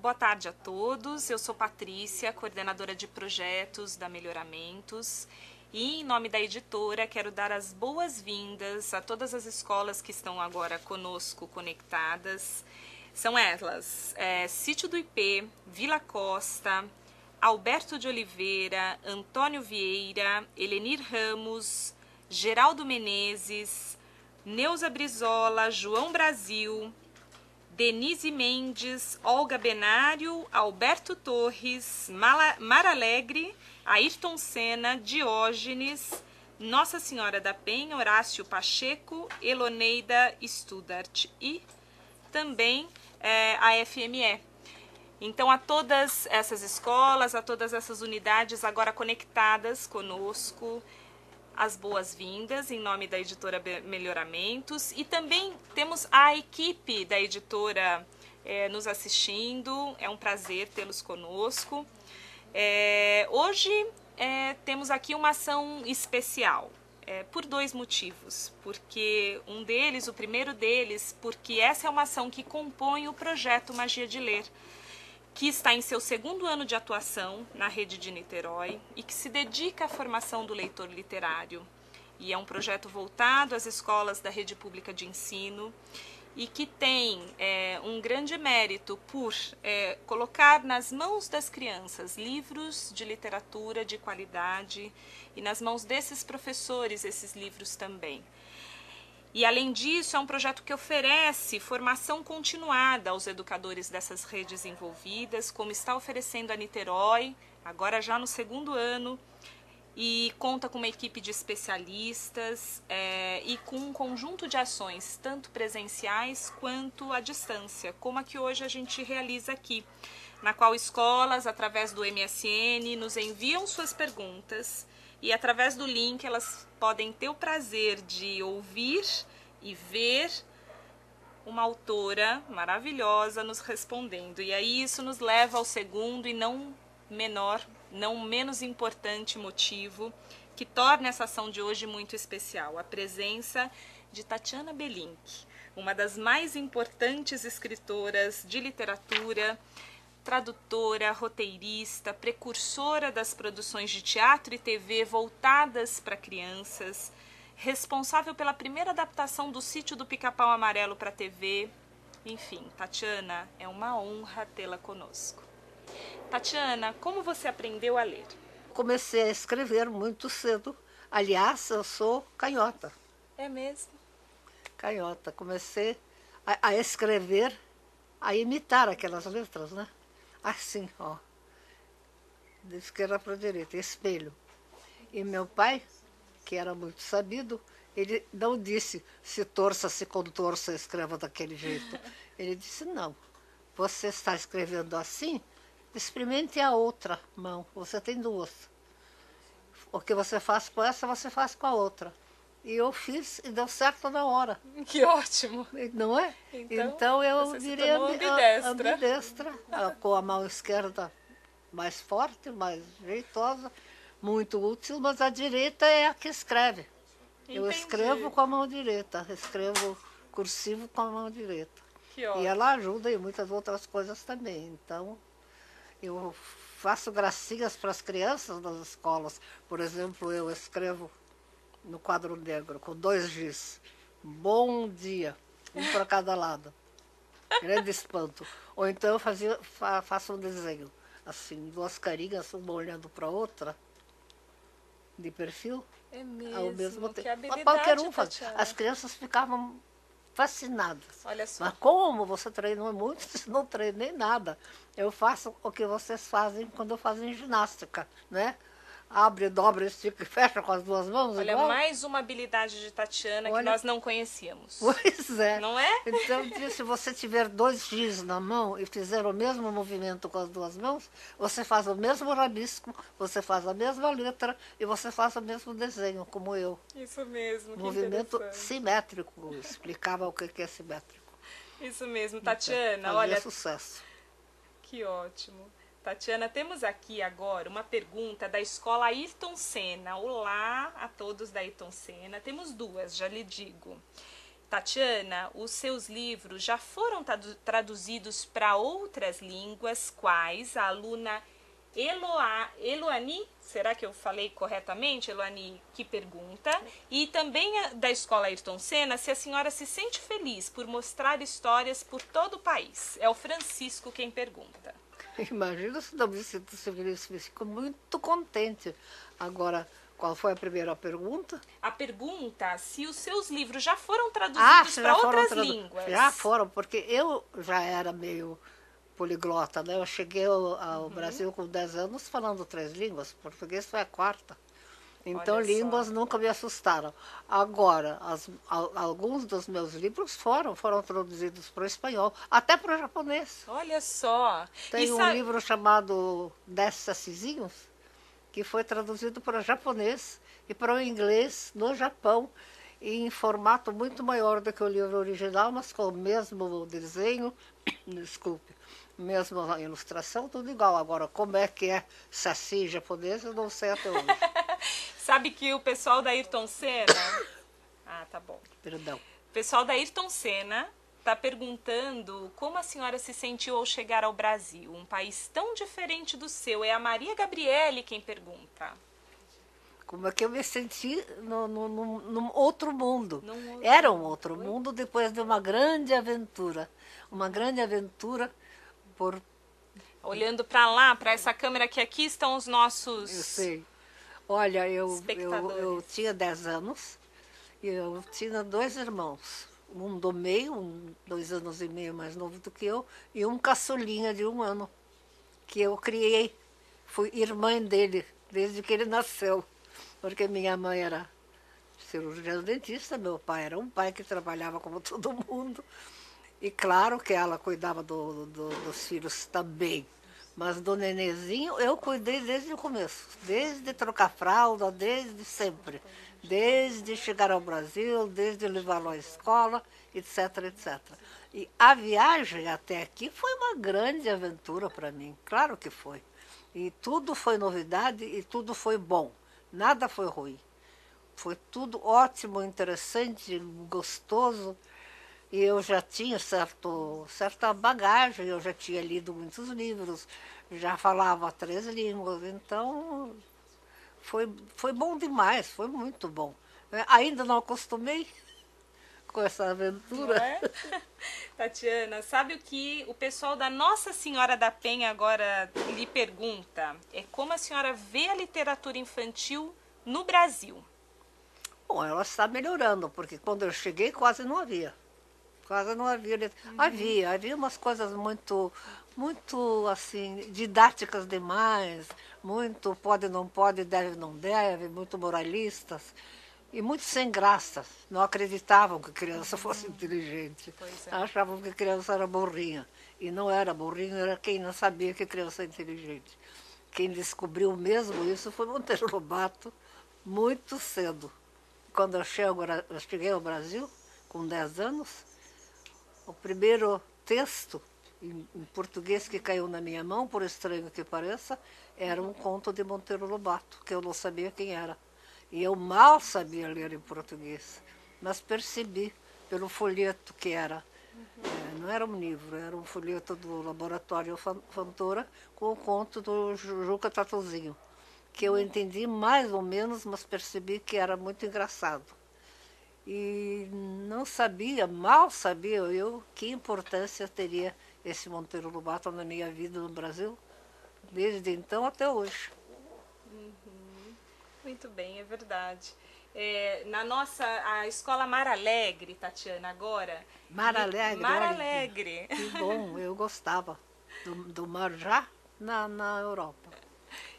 Boa tarde a todos, eu sou Patrícia, coordenadora de projetos da Melhoramentos, e em nome da editora quero dar as boas-vindas a todas as escolas que estão agora conosco conectadas. São elas, Sítio do Ipê, Vila Costa, Alberto de Oliveira, Antônio Vieira, Helenir Ramos, Geraldo Menezes, Neuza Brizola, João Brasil, Denise Mendes, Olga Benário, Alberto Torres, Mar Alegre, Ayrton Senna, Diógenes, Nossa Senhora da Penha, Horácio Pacheco, Eloneida Studart e também a FME. Então, a todas essas escolas, a todas essas unidades agora conectadas conosco, as boas-vindas em nome da editora Melhoramentos, e também temos a equipe da editora nos assistindo, é um prazer tê-los conosco. Hoje temos aqui uma ação especial, por dois motivos, porque o primeiro deles, porque essa é uma ação que compõe o projeto Magia de Ler, que está em seu segundo ano de atuação na rede de Niterói e que se dedica à formação do leitor literário. E é um projeto voltado às escolas da rede pública de ensino e que tem um grande mérito por colocar nas mãos das crianças livros de literatura de qualidade e nas mãos desses professores esses livros também. E, além disso, é um projeto que oferece formação continuada aos educadores dessas redes envolvidas, como está oferecendo a Niterói, agora já no segundo ano, e conta com uma equipe de especialistas e com um conjunto de ações, tanto presenciais quanto à distância, como a que hoje a gente realiza aqui, na qual escolas, através do MSN, nos enviam suas perguntas, e através do link elas podem ter o prazer de ouvir e ver uma autora maravilhosa nos respondendo. E aí isso nos leva ao segundo e não menos importante motivo que torna essa ação de hoje muito especial: a presença de Tatiana Belink, uma das mais importantes escritoras de literatura, tradutora, roteirista, precursora das produções de teatro e TV voltadas para crianças, responsável pela primeira adaptação do Sítio do Pica-Pau Amarelo para a TV. Enfim, Tatiana, é uma honra tê-la conosco. Tatiana, como você aprendeu a ler? Comecei a escrever muito cedo. Aliás, eu sou canhota. É mesmo? Canhota. Comecei a escrever, a imitar aquelas letras, né? Assim, ó, de esquerda para a direita, espelho. E meu pai, que era muito sabido, ele não disse se torça, se contorça, escreva daquele jeito. Ele disse, não, você está escrevendo assim, experimente a outra mão, você tem duas. O que você faz com essa, você faz com a outra. E eu fiz e deu certo na hora. Que ótimo! Não é? Então eu virei ambidestra, com a mão esquerda mais forte, mais jeitosa, muito útil, mas a direita é a que escreve. Entendi. Eu escrevo com a mão direita, escrevo cursivo com a mão direita. Que ótimo. E ela ajuda em muitas outras coisas também. Então, eu faço gracinhas para as crianças nas escolas. Por exemplo, eu escrevo no quadro negro, com 2 giz. Bom dia, um para cada lado. Grande espanto. Ou então eu faço um desenho, assim, 2 carinhas, uma olhando para a outra, de perfil. É mesmo, ao mesmo tempo. que habilidade, Qualquer um faz. Tatiana. As crianças ficavam fascinadas. Olha só. Mas como você treinou muito? Não treinei nada. Eu faço o que vocês fazem quando fazem ginástica, né? Abre, dobra, estica e fecha com as 2 mãos. Olha, igual. mais uma habilidade de Tatiana que nós não conhecíamos. Pois é. Não é? Então, se você tiver 2 giz na mão e fizer o mesmo movimento com as 2 mãos, você faz o mesmo rabisco, você faz a mesma letra e você faz o mesmo desenho, como eu. Isso mesmo, que Movimento interessante. simétrico, explicava o que é simétrico. Isso mesmo, Tatiana, Então, olha, sucesso. que ótimo. Tatiana, temos aqui agora uma pergunta da escola Ayrton Senna. Olá a todos da Ayrton Senna. Temos 2, já lhe digo. Tatiana, os seus livros já foram traduzidos para outras línguas, quais a aluna Eloani, será que eu falei corretamente, Eloani, que pergunta, e também da Escola Ayrton Senna, se a senhora se sente feliz por mostrar histórias por todo o país. É o Francisco quem pergunta. Imagina se não me sinto feliz, fico muito contente. Agora, qual foi a primeira pergunta? A pergunta se os seus livros já foram traduzidos para outras línguas. Já foram, porque eu já era meio poliglota, né? Eu cheguei ao Brasil com 10 anos falando 3 línguas, português foi a 4ª. Então, línguas nunca me assustaram. Agora, alguns dos meus livros foram traduzidos para o espanhol, até para o japonês. Olha só! Tem um livro chamado 10 Sacizinhos, que foi traduzido para o japonês e para o inglês no Japão, em formato muito maior do que o livro original, mas com o mesmo desenho, desculpe, mesma ilustração, tudo igual. Agora, como é que é saci japonês, eu não sei até hoje. Sabe que o pessoal da Ayrton Senna... Ah, tá bom. Perdão. O pessoal da Ayrton Senna está perguntando como a senhora se sentiu ao chegar ao Brasil, um país tão diferente do seu. É a Maria Gabriele quem pergunta. Como é que eu me senti num outro mundo. Era um outro mundo depois de uma grande aventura. Uma grande aventura por... Olhando para lá, para essa câmera que aqui estão os nossos... Eu sei. Olha, eu tinha 10 anos e eu tinha 2 irmãos. Um do meio, 2 anos e meio mais novo do que eu, e um caçulinha de 1 ano, que eu criei. Fui irmã dele desde que ele nasceu. Porque minha mãe era cirurgiã dentista, meu pai era um pai que trabalhava como todo mundo. E claro que ela cuidava dos filhos também. Mas do nenenzinho eu cuidei desde o começo. Desde trocar fralda, desde sempre. Desde chegar ao Brasil, desde levá-lo à escola, etc, etc. E a viagem até aqui foi uma grande aventura para mim. Claro que foi. E tudo foi novidade e tudo foi bom. Nada foi ruim. Foi tudo ótimo, interessante, gostoso. E eu já tinha certa bagagem, eu já tinha lido muitos livros, já falava 3 línguas, então foi bom demais, foi muito bom. Ainda não acostumei com essa aventura. Não é? Tatiana, sabe o que o pessoal da Nossa Senhora da Penha agora lhe pergunta? É como a senhora vê a literatura infantil no Brasil? Bom, ela está melhorando, porque quando eu cheguei quase não havia. Quase não havia. Havia umas coisas muito assim, didáticas demais, muito pode, não pode, deve, não deve, muito moralistas. E muito sem graça. Não acreditavam que criança fosse inteligente. Achavam que criança era burrinha. E não era burrinho, era quem não sabia que criança era inteligente. Quem descobriu mesmo isso foi Monteiro Lobato, muito cedo. Quando eu cheguei ao Brasil, com 10 anos, o primeiro texto em português que caiu na minha mão, por estranho que pareça, era um conto de Monteiro Lobato, que eu não sabia quem era. E eu mal sabia ler em português, mas percebi pelo folheto que era. Não era um livro, era um folheto do Laboratório Fantora com o conto do Juca Tatuzinho, que eu entendi mais ou menos, mas percebi que era muito engraçado. E não sabia, mal sabia eu, que importância teria esse Monteiro Lobato na minha vida no Brasil, desde então até hoje. Muito bem, é verdade. A escola Mar Alegre, Tatiana, agora... Mar Alegre? Mar Alegre. Que bom, eu gostava do mar já na Europa.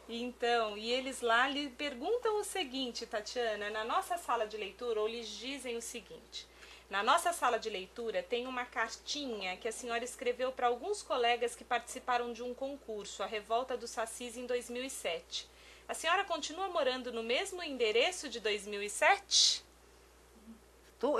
Então, e eles lá lhe perguntam o seguinte, Tatiana, na nossa sala de leitura, ou lhes dizem o seguinte: na nossa sala de leitura tem uma cartinha que a senhora escreveu para alguns colegas que participaram de um concurso, a Revolta dos Sacis, em 2007. A senhora continua morando no mesmo endereço de 2007?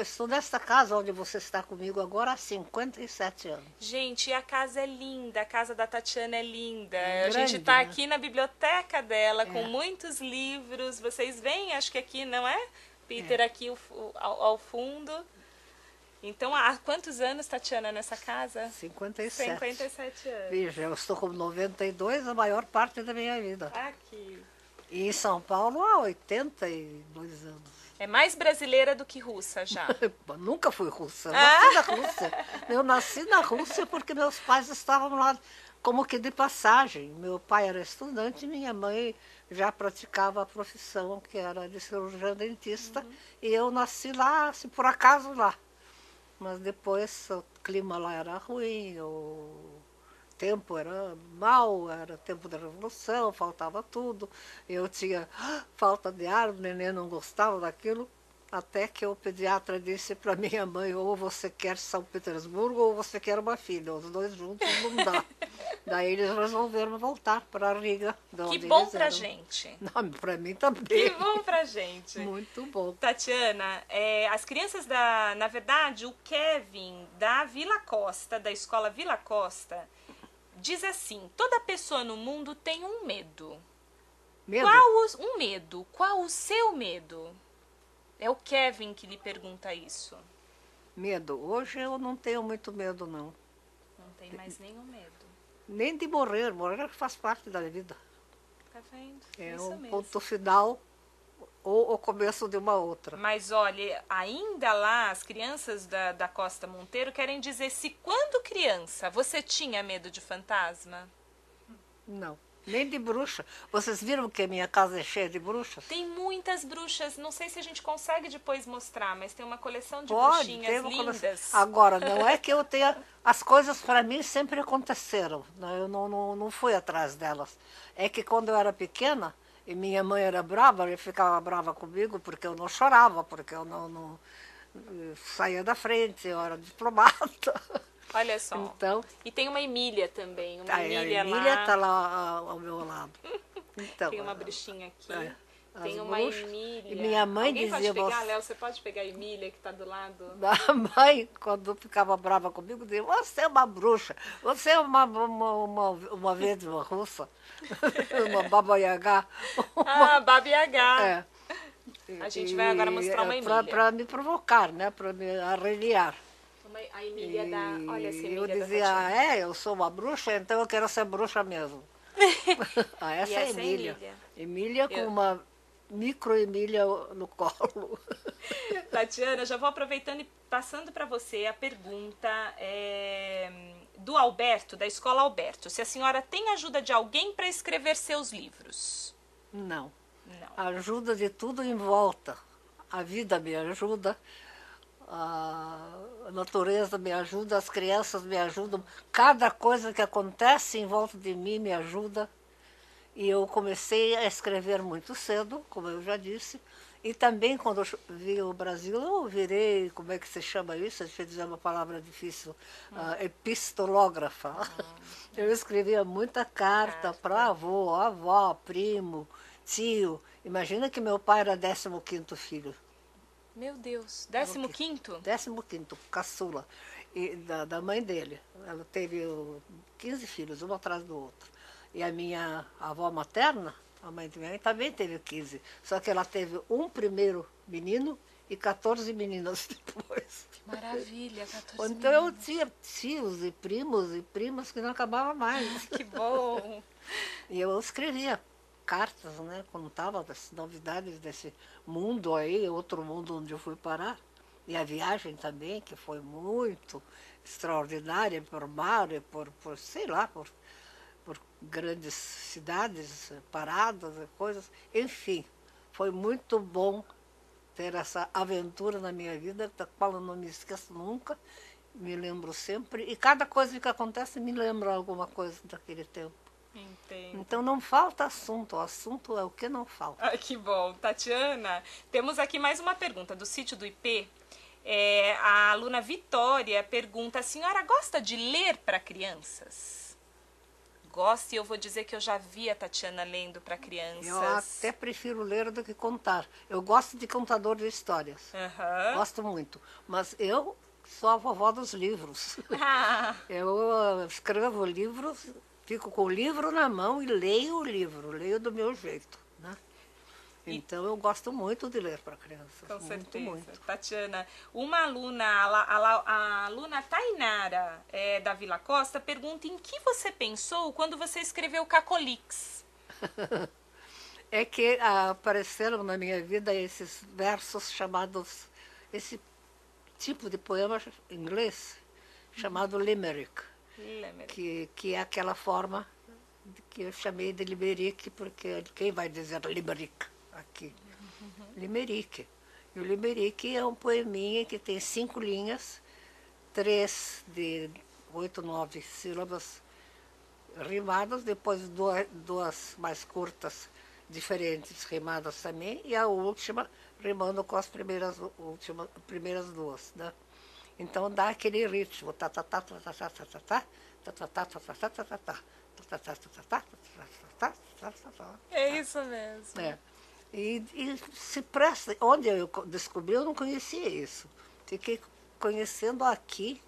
Estou nesta casa onde você está comigo agora há 57 anos. Gente, a casa é linda, a casa da Tatiana é linda. Grande, a gente está né? aqui na biblioteca dela, com muitos livros. Vocês veem, acho que aqui, não é? Peter, aqui ao fundo. Então, há quantos anos, Tatiana, nessa casa? 57. 57 anos. Veja, eu estou com 92 a maior parte da minha vida. Aqui. E em São Paulo há 82 anos. É mais brasileira do que russa já. Nunca fui russa, eu nasci na Rússia. Eu nasci na Rússia porque meus pais estavam lá como que de passagem. Meu pai era estudante e minha mãe já praticava a profissão, que era de cirurgião dentista. E eu nasci lá, assim, por acaso lá. Mas depois o clima lá era ruim, o tempo era mau, era tempo da revolução, faltava tudo. Eu tinha falta de ar, o neném não gostava daquilo. Até que o pediatra disse para minha mãe, ou você quer São Petersburgo ou você quer uma filha. Os dois juntos não dá. Daí eles resolveram voltar para Riga. Que bom pra gente. Não, para mim também. Que bom pra gente. Muito bom. Tatiana, as crianças na verdade, o Kevin da Vila Costa, da escola Vila Costa, diz assim: toda pessoa no mundo tem um medo. Medo? Um medo. Qual o seu medo? É o Kevin que lhe pergunta isso. Medo. Hoje eu não tenho muito medo, não. Não tem mais nenhum medo. Nem de morrer. Morrer faz parte da vida. Tá vendo? É isso um mesmo. ponto final ou o começo de uma outra. Mas olha, ainda lá as crianças da Costa Monteiro querem dizer se quando criança você tinha medo de fantasma? Não. Nem de bruxa. Vocês viram que a minha casa é cheia de bruxas? Tem muitas bruxas, não sei se a gente consegue depois mostrar, mas tem uma coleção de Pode, bruxinhas tem uma lindas. coleção. Agora, não é que eu tenha... As coisas para mim sempre aconteceram. Né? Eu não fui atrás delas. É que quando eu era pequena, e minha mãe era brava, ela ficava brava comigo porque eu não chorava, porque eu não saía da frente, eu era diplomata. Olha só. Então, e tem uma Emília também. Uma a Emília Emília lá. está lá ao meu lado. Então, Tem uma bruxinha aqui. Tem as uma bruxas. Emília. E minha mãe Alguém dizia... pode pegar, Léo? Você pode pegar a Emília que está do lado? A mãe, quando ficava brava comigo, dizia: você é uma bruxa, você é uma vedma russa, uma baba Yaga. Ah, Babi H. É. A gente vai agora mostrar uma Emília. Para me provocar, né? Para me arreliar. A Emília da... Olha essa Emília eu da dizia: Tatiana. eu sou uma bruxa, então eu quero ser bruxa mesmo. Essa E é a essa é a Emília. Emília. Emília com uma micro Emília no colo. Tatiana, já vou aproveitando e passando para você a pergunta do Alberto, da Escola Alberto. Se a senhora tem ajuda de alguém para escrever seus livros? Não. Não. Ajuda de tudo em volta. A vida me ajuda, a natureza me ajuda, as crianças me ajudam. Cada coisa que acontece em volta de mim me ajuda. E eu comecei a escrever muito cedo, como eu já disse. E também, quando eu vim ao Brasil, eu virei, como é que se chama isso? Deixa eu dizer uma palavra difícil, epistológrafa. Eu escrevia muita carta para avô, avó, primo, tio. Imagina que meu pai era 15º filho. Meu Deus, 15º? 15º, caçula, e da mãe dele. Ela teve 15 filhos, um atrás do outro. E a minha avó materna, a mãe de minha mãe, também teve 15. Só que ela teve um primeiro menino e 14 meninas depois. Maravilha, 14 Então eu tinha tios e primos e primas que não acabavam mais. Que bom! E eu escrevia cartas, né? Contava das novidades desse mundo aí, outro mundo onde eu fui parar. E a viagem também, que foi muito extraordinária, por mar, por sei lá, por grandes cidades, paradas, coisas. Enfim, foi muito bom ter essa aventura na minha vida, da qual eu não me esqueço nunca, me lembro sempre. E cada coisa que acontece me lembra alguma coisa daquele tempo. Entendo. Então não falta assunto, o assunto é o que não falta. Ah, que bom. Tatiana, temos aqui mais uma pergunta do sítio do IP. A aluna Vitória pergunta: a senhora gosta de ler para crianças? Gosto, e eu vou dizer que eu já vi a Tatiana lendo para crianças. Eu até prefiro ler do que contar. Eu gosto de contador de histórias. Gosto muito. Mas eu sou a vovó dos livros. Eu escrevo livros, fico com o livro na mão e leio o livro. Leio do meu jeito, né? Então eu gosto muito de ler para crianças. Com muito, certeza. muito. Tatiana, uma aluna, a aluna Tainara, da Vila Costa, pergunta em que você pensou quando você escreveu Cacolix? É que apareceram na minha vida esses versos chamados, esse tipo de poema inglês chamado limerick, que é aquela forma que eu chamei de limerick, porque quem vai dizer limerick aqui? Limerick. E o limerick é um poeminha que tem 5 linhas, 3 de 8, 9 sílabas rimadas, depois duas mais curtas, diferentes, rimadas também, e a última rimando com as primeiras duas, né? Então dá aquele ritmo, tá tá tá tá tá tá tá tá tá tá tá tá tá tá tá tá. É isso mesmo. É. E se presta, onde eu descobri, eu não conhecia isso. Fiquei conhecendo aqui,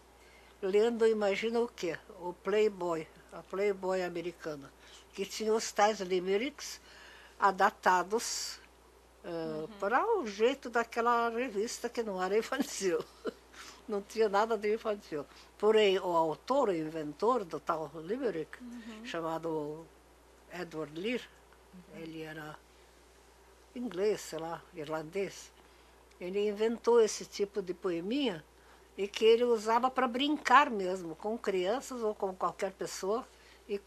lendo, imagina o quê? O Playboy, a Playboy americana, que tinha os tais limericks adaptados para o jeito daquela revista que não era infantil. Não tinha nada de infantil. Porém, o autor, o inventor do tal limerick, chamado Edward Lear, ele era inglês, sei lá, irlandês, ele inventou esse tipo de poeminha e que ele usava para brincar mesmo com crianças ou com qualquer pessoa e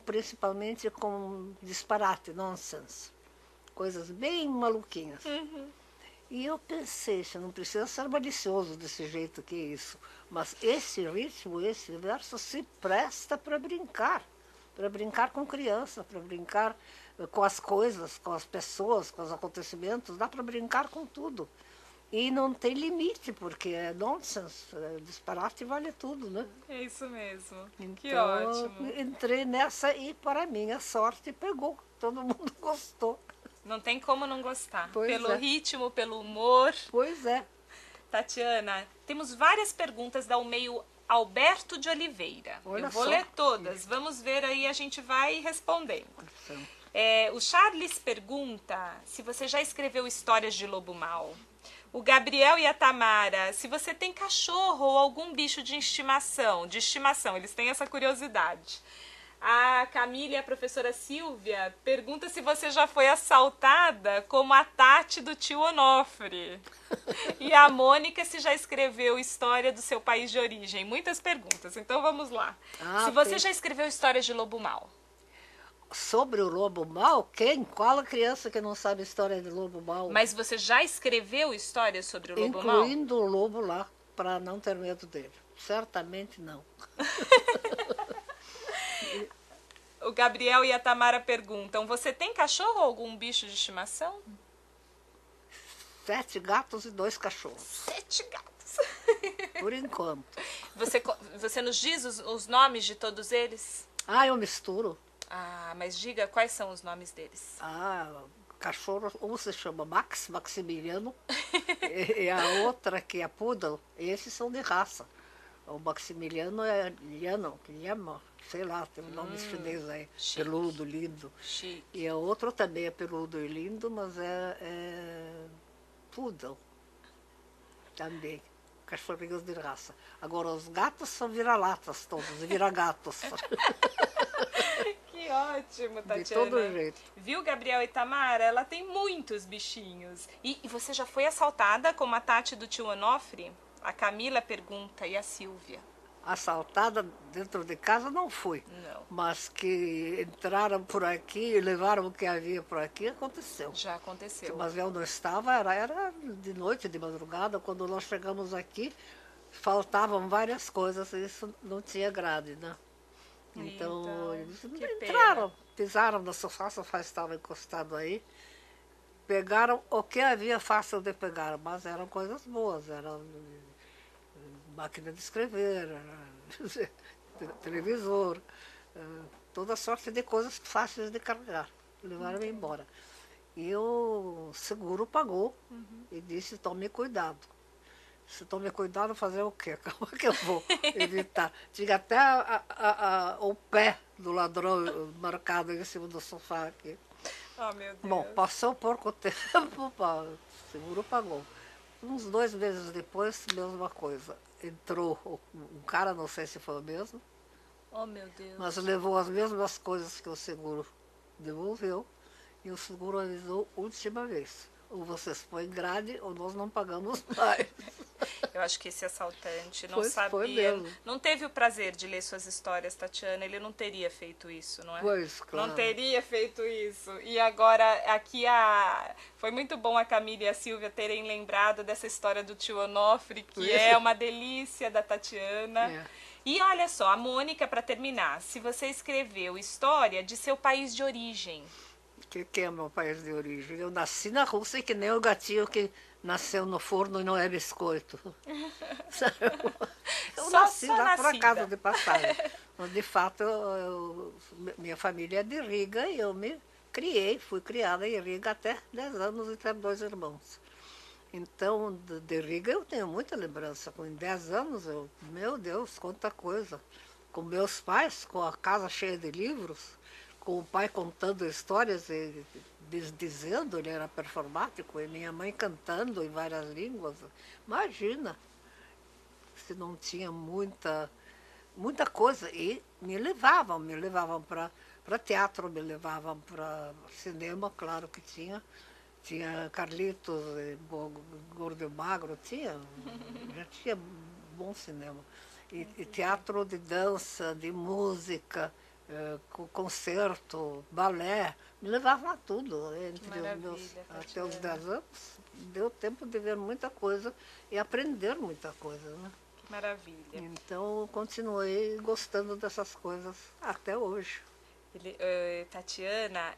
principalmente com disparate, nonsense, coisas bem maluquinhas. E eu pensei, você não precisa ser malicioso desse jeito que é isso, mas esse ritmo, esse verso se presta para brincar com criança, para brincar com as coisas, com as pessoas, com os acontecimentos, dá para brincar com tudo. E não tem limite, porque é nonsense, disparate vale tudo, né? É isso mesmo. Então, que ótimo. Entrei nessa e, para minha sorte, pegou. Todo mundo gostou. Não tem como não gostar. Pois pelo é. ritmo, pelo humor. Pois é. Tatiana, temos várias perguntas da e-mail Alberto de Oliveira. Olha Eu vou só. ler todas. Vamos ver aí, a gente vai respondendo. Então, O Charles pergunta se você já escreveu histórias de lobo mau. O Gabriel e a Tamara, se você tem cachorro ou algum bicho de estimação, eles têm essa curiosidade. A Camila e a professora Silvia pergunta se você já foi assaltada como a Tati do tio Onofre. E a Mônica se já escreveu história do seu país de origem. Muitas perguntas, então vamos lá. Se você já escreveu histórias de lobo mau. Sobre o lobo mau, quem? Qual a criança que não sabe a história de lobo mau? Mas você já escreveu histórias sobre o lobo mau? Incluindo o lobo lá, para não ter medo dele. Certamente não. O Gabriel e a Tamara perguntam, você tem cachorro ou algum bicho de estimação? 7 gatos e 2 cachorros. 7 gatos. Por enquanto. Você nos diz os nomes de todos eles? Eu misturo. Mas diga quais são os nomes deles. Cachorro, um se chama Maximiliano, e a outra, que é Poodle, esses são de raça. O Maximiliano é Liano, sei lá, tem um nome chinês aí, chique. peludo, lindo. Chique. E a outra também é peludo e lindo, mas é Poodle também. Cachorrinhos de raça. Agora, os gatos são vira-latas todos, vira-gatos. Que ótimo, Tatiana. De todo jeito. Viu, Gabriel e Tamara? Ela tem muitos bichinhos. E você já foi assaltada como a Tati do tio Onofre? A Camila pergunta, e a Silvia? Assaltada dentro de casa não fui. Não. Mas que entraram por aqui e levaram o que havia por aqui, aconteceu. Já aconteceu. Mas eu não estava, era de noite, de madrugada. Quando nós chegamos aqui, faltavam várias coisas, e isso não tinha grade, né? Então eles entraram, pisaram no sofá, o sofá estava encostado aí, pegaram o que havia fácil de pegar, mas eram coisas boas, eram máquina de escrever, televisor, toda sorte de coisas fáceis de carregar, levaram-me embora. E o seguro pagou e disse, tome cuidado. Se tome cuidado, fazer o quê? Como é que eu vou evitar? Tinha até o pé do ladrão marcado em cima do sofá aqui. Oh, meu Bom, Deus. passou pouco tempo, o seguro pagou. Uns 2 meses depois, mesma coisa. Entrou um cara, não sei se foi o mesmo, Oh, meu mas Deus. levou as mesmas coisas que o seguro devolveu e o seguro avisou última vez. Ou vocês põem grade ou nós não pagamos mais. Eu acho que esse assaltante não Pois foi sabia, mesmo. não teve o prazer de ler suas histórias, Tatiana. Ele não teria feito isso, não é? Pois, Não claro. teria feito isso. E agora, aqui foi muito bom a Camila e a Silvia terem lembrado dessa história do tio Onofre, que Pois é uma delícia da Tatiana. é. E olha só, a Mônica, para terminar, se você escreveu história de seu país de origem. Que é meu país de origem. Eu nasci na Rússia que nem o gatinho que nasceu no forno e não é biscoito. Eu nasci Só lá por acaso nascida. de passagem. De fato, minha família é de Riga e eu me criei, fui criada em Riga até 10 anos e tenho 2 irmãos. Então, de Riga eu tenho muita lembrança. Com 10 anos, meu Deus, quanta coisa. Com meus pais, com a casa cheia de livros, com o pai contando histórias e dizendo, ele era performático, e minha mãe cantando em várias línguas. Imagina se não tinha muita coisa. E me levavam para teatro, me levavam para cinema, claro que tinha. Tinha Carlitos, Gordo e Magro, já tinha bom cinema. E teatro de dança, de música, concerto, balé, me levavam a tudo. Que Entre os meus, maravilha, até os Tatiana. 10 anos, deu tempo de ver muita coisa e aprender muita coisa, né? Que maravilha. Então, eu continuei gostando dessas coisas até hoje. Tatiana,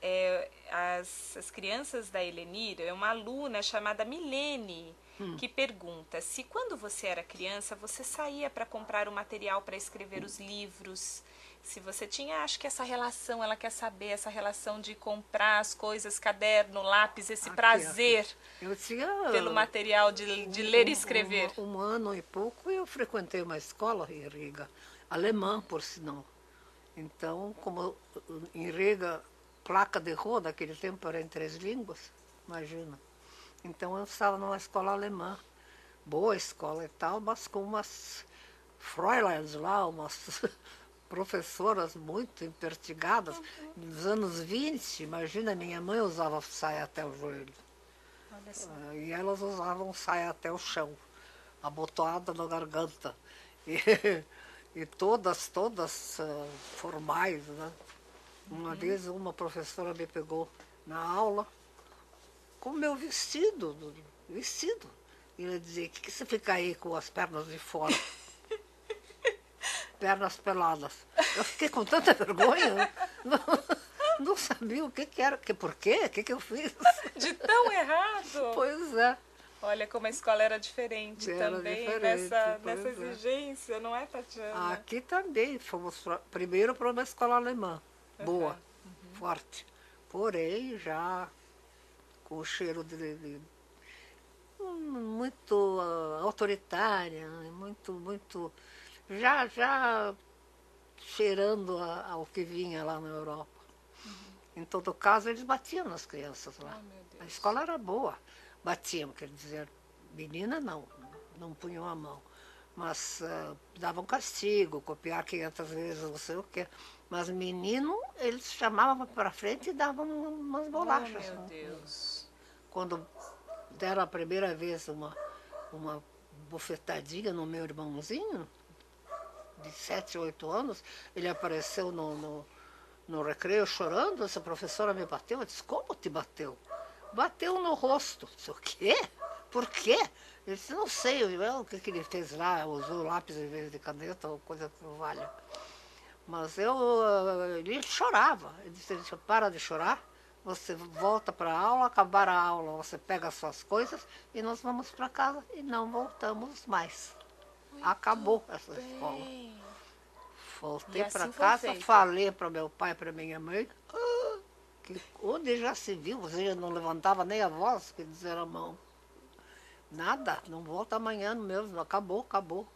as crianças da Helenir, é uma aluna chamada Milene que pergunta se quando você era criança você saía para comprar o material para escrever os livros, se você tinha, acho que essa relação, ela quer saber essa relação de comprar as coisas, caderno, lápis, esse Aqui. prazer Eu tinha pelo material de ler e escrever. um ano e pouco eu frequentei uma escola em Riga, alemã, por sinal. Então, como em Riga, placa de rua naquele tempo era em 3 línguas, imagina. Então eu estava numa escola alemã, boa escola e tal, mas com umas Fräuleins lá, umas professoras muito impertigadas, nos anos 20, imagina, minha mãe usava saia até o joelho. Olha só. E elas usavam saia até o chão, abotoada na garganta. E, e todas formais, né? Uma vez uma professora me pegou na aula com o meu vestido. E ela dizia, o que você fica aí com as pernas de fora? Pernas peladas. Eu fiquei com tanta vergonha, não sabia o que era, por quê, o que eu fiz. De tão errado! Pois é. Olha como a escola era diferente Era também diferente, nessa pois é. exigência, não é, Tatiana? Aqui também fomos primeiro para uma escola alemã, boa, forte. Porém, já com o cheiro de muito autoritária, muito, já cheirando ao que vinha lá na Europa. Em todo caso, eles batiam nas crianças lá. Oh, meu Deus. A escola era boa. Batiam, quer dizer, menina não punham a mão. Mas davam castigo, copiar 500 vezes, não sei o quê. Mas menino, eles chamavam para frente e davam umas bolachas. Oh, meu Deus. Quando deram a primeira vez uma bofetadinha no meu irmãozinho, de 7, 8 anos, ele apareceu no recreio chorando, essa professora me bateu, eu disse, como te bateu? Bateu no rosto. Eu disse, o quê? Por quê? Ele disse, não sei, o que ele fez lá, usou lápis em vez de caneta, ou coisa que não valha. Mas ele chorava. Ele disse, para de chorar, você volta para a aula, acabar a aula, você pega as suas coisas e nós vamos para casa e não voltamos mais. Acabou essa escola. Bem. Voltei E para assim foi casa, feito. falei para meu pai e para minha mãe, que onde já se viu, você não levantava nem a voz, que dizer a mão. Nada, não volta amanhã mesmo, acabou,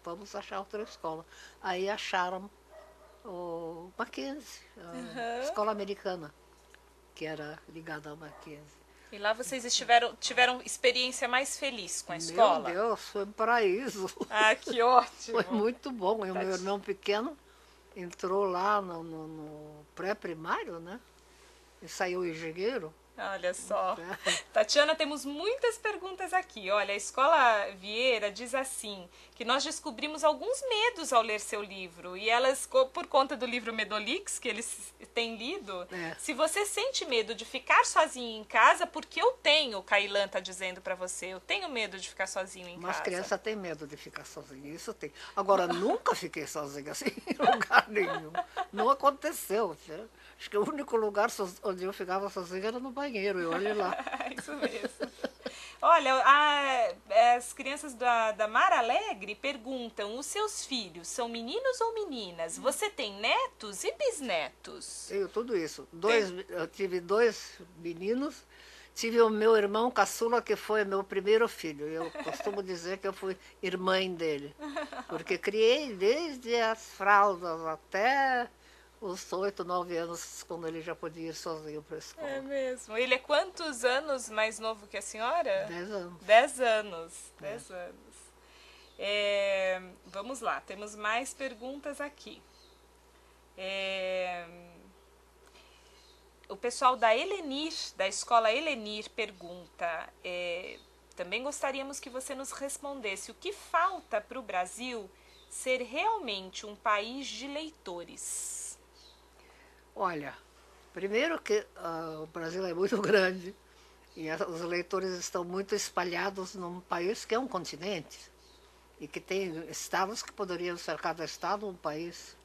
vamos achar outra escola. Aí acharam o Mackenzie, a escola americana. que era ligada ao Mackenzie. E lá vocês tiveram experiência mais feliz com a Meu escola? Deus, foi um paraíso. Ah, que ótimo! Foi muito bom. E o meu irmão pequeno entrou lá no pré-primário, né? E saiu engenheiro. Olha só. Tatiana, temos muitas perguntas aqui. Olha, a Escola Vieira diz assim, que nós descobrimos alguns medos ao ler seu livro. E elas, por conta do livro Medolix, que eles têm lido, se você sente medo de ficar sozinho em casa, porque eu tenho, Kailan está dizendo para você, eu tenho medo de ficar sozinho em casa. Mas criança tem medo de ficar sozinha, isso tem. Agora, nunca fiquei sozinha assim, em lugar nenhum. Não aconteceu. Acho que o único lugar onde eu ficava sozinha era no banheiro, e olha lá. Isso mesmo. Olha, as crianças da Mar Alegre perguntam, os seus filhos são meninos ou meninas? Você tem netos e bisnetos? Tenho tudo isso. Eu tive 2 meninos, tive o meu irmão caçula, que foi meu primeiro filho. Eu costumo dizer que eu fui irmã dele, porque criei desde as fraldas até os 8, 9 anos, quando ele já podia ir sozinho para a escola. É mesmo. Ele é quantos anos mais novo que a senhora? 10 anos. 10 anos. 10 anos. Vamos lá, temos mais perguntas aqui. O pessoal da Helenir, da escola Helenir, pergunta, também gostaríamos que você nos respondesse o que falta para o Brasil ser realmente um país de leitores. Olha, primeiro que o Brasil é muito grande e os leitores estão muito espalhados num país que é um continente e que tem estados que poderiam ser cada estado um país.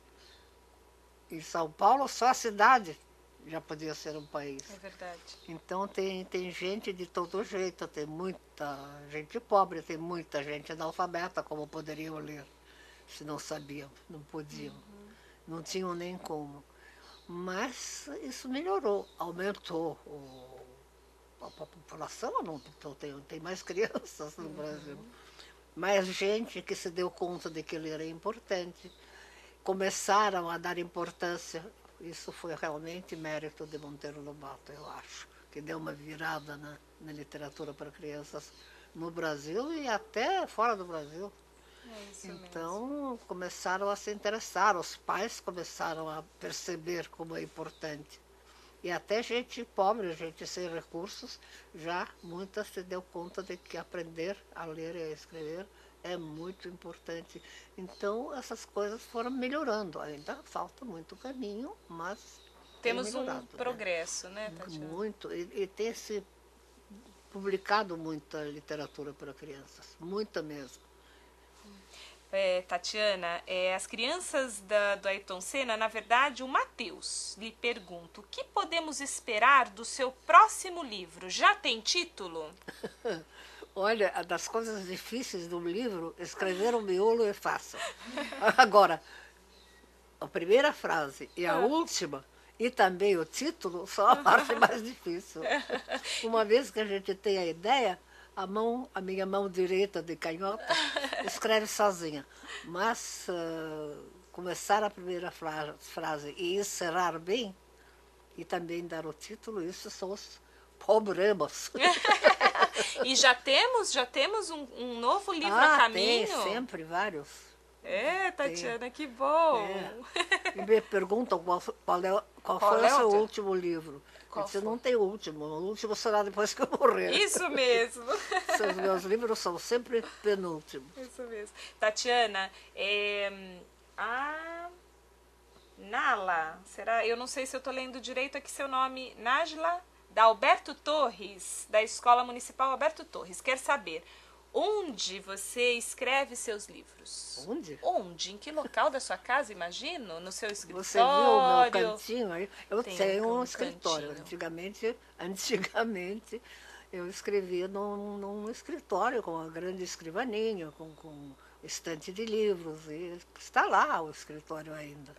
Em São Paulo, só a cidade já podia ser um país. É verdade. Então tem gente de todo jeito, tem muita gente pobre, tem muita gente analfabeta, como poderiam ler, se não sabiam, não podiam, não tinham nem como. Mas isso melhorou, aumentou a população, aumentou, tem mais crianças no Brasil. Mais gente que se deu conta de que ler era importante, começaram a dar importância. Isso foi realmente mérito de Monteiro Lobato, eu acho, que deu uma virada na literatura para crianças no Brasil e até fora do Brasil. Então, começaram a se interessar, os pais começaram a perceber como é importante. E até gente pobre, gente sem recursos, já muita se deu conta de que aprender a ler e a escrever é muito importante. Então, essas coisas foram melhorando. Ainda falta muito caminho, mas temos um progresso, né, Tatiana? Muito, e tem se publicado muita literatura para crianças, muita mesmo. Tatiana, as crianças do Ayrton Senna, na verdade, o Matheus lhe pergunta, o que podemos esperar do seu próximo livro? Já tem título? Olha, das coisas difíceis do livro, escrever o miolo é fácil. Agora, a primeira frase e a última, e também o título, são a parte mais difícil. Uma vez que a gente tem a ideia, a minha mão direita de canhota escreve sozinha. Mas começar a primeira frase e encerrar bem, e também dar o título, isso são os problemas. E já temos um novo livro a caminho? Tem sempre vários. Tatiana, tem. Que bom! E me perguntam qual foi o seu último livro. Eu disse, não tem último, o último será depois que eu morrer. Isso mesmo. Os meus livros são sempre penúltimos. Isso mesmo. Tatiana, a Nala, será? Eu não sei se eu estou lendo direito aqui seu nome, Nájila, da Alberto Torres, da Escola Municipal Alberto Torres, quer saber onde você escreve seus livros? Onde? Onde? Em que local da sua casa, imagino? No seu escritório? Você viu o meu cantinho aí? Eu tenho um escritório. Cantinho. Antigamente eu escrevia num escritório com uma grande escrivaninha, com estante de livros. E está lá o escritório ainda.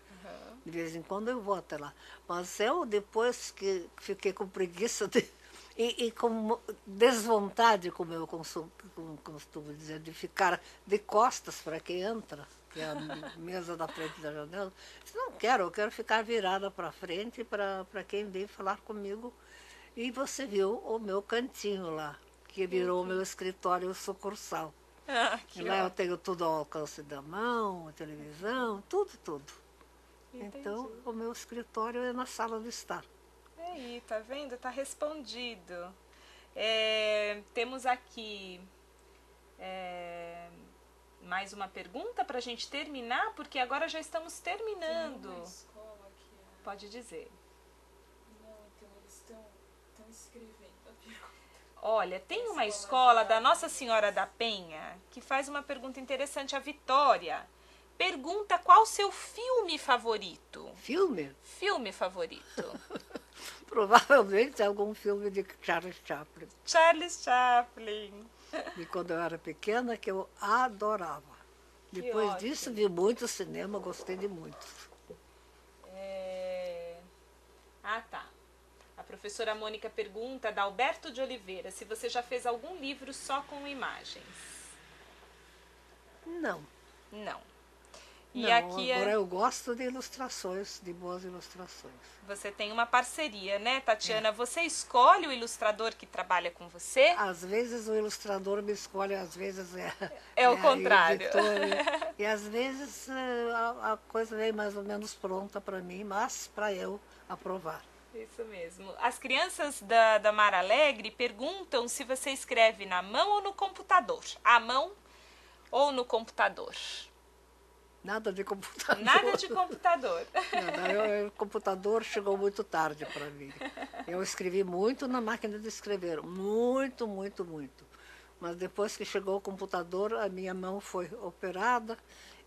De vez em quando eu vou até lá. Mas eu, depois que fiquei com preguiça e com desvontade, como eu costumo dizer, de ficar de costas para quem entra, que é a mesa da frente da janela. Eu disse, não quero, eu quero ficar virada para frente para quem vem falar comigo. E você viu o meu cantinho lá, que virou o meu escritório sucursal. Ah, E que lá eu ótimo. tenho tudo ao alcance da mão, a televisão, tudo, tudo. Então, Entendi. o meu escritório é na sala de estar. Aí, tá vendo? Tá respondido. Temos aqui mais uma pergunta para a gente terminar, porque agora já estamos terminando. Tem uma escola que é... Pode dizer. Não, então eles estão escrevendo a pergunta. Olha, tem uma escola da Nossa Senhora da Penha que faz uma pergunta interessante, a Vitória. Pergunta qual o seu filme favorito? Filme? Filme favorito. Provavelmente algum filme de Charles Chaplin. Charles Chaplin. De quando eu era pequena, que eu adorava. Que Depois ótimo. disso, vi muito cinema, gostei de muitos. Ah, tá. A professora Mônica pergunta, da Alberto de Oliveira, se você já fez algum livro só com imagens. Não. Não. E Não, aqui agora eu gosto de ilustrações, de boas ilustrações. você tem uma parceria, né, Tatiana? Você escolhe o ilustrador que trabalha com você? Às vezes o ilustrador me escolhe, às vezes É o a contrário. editora, e às vezes a coisa vem mais ou menos pronta para mim, mas para eu aprovar. Isso mesmo. As crianças da Mar Alegre perguntam se você escreve na mão ou no computador. À mão ou no computador? Nada de computador. Nada de computador. Nada, o computador chegou muito tarde para mim. Eu escrevi muito na máquina de escrever, muito, muito, muito. Mas depois que chegou o computador, a minha mão foi operada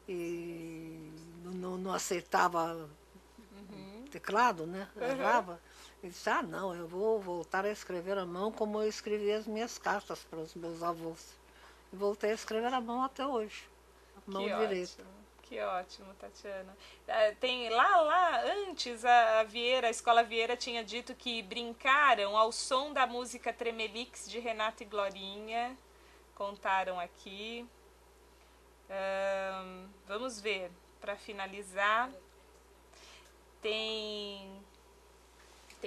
e não aceitava teclado, né? Errava. E disse, não, eu vou voltar a escrever à mão como eu escrevi as minhas cartas para os meus avós. E voltei a escrever à mão até hoje. Mão Que direita. ótimo. Que ótimo, Tatiana. Tem lá antes a Vieira, a Escola Vieira tinha dito que brincaram ao som da música Tremelix de Renato e Glorinha. Contaram aqui. Vamos ver, para finalizar. Tem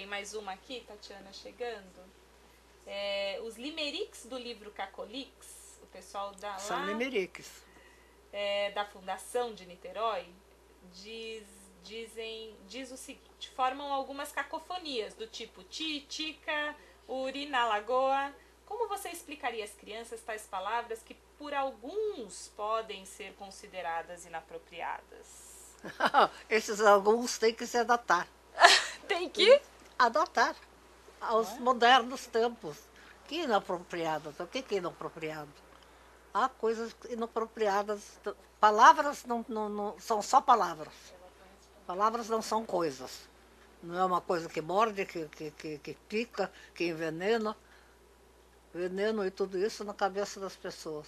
mais uma aqui, Tatiana, chegando. Os limerics do livro Cacolix, o pessoal da São lá... limeriques. Da Fundação de Niterói diz o seguinte: formam algumas cacofonias do tipo tica, uri na lagoa. Como você explicaria às crianças tais palavras que por alguns podem ser consideradas inapropriadas? Esses alguns têm que se adaptar. Tem que? Adaptar aos modernos tempos. Que inapropriadas? O que é inapropriado? Há coisas inapropriadas. Palavras não são só palavras. Palavras não são coisas. Não é uma coisa que morde, que pica, que envenena. Veneno e tudo isso na cabeça das pessoas.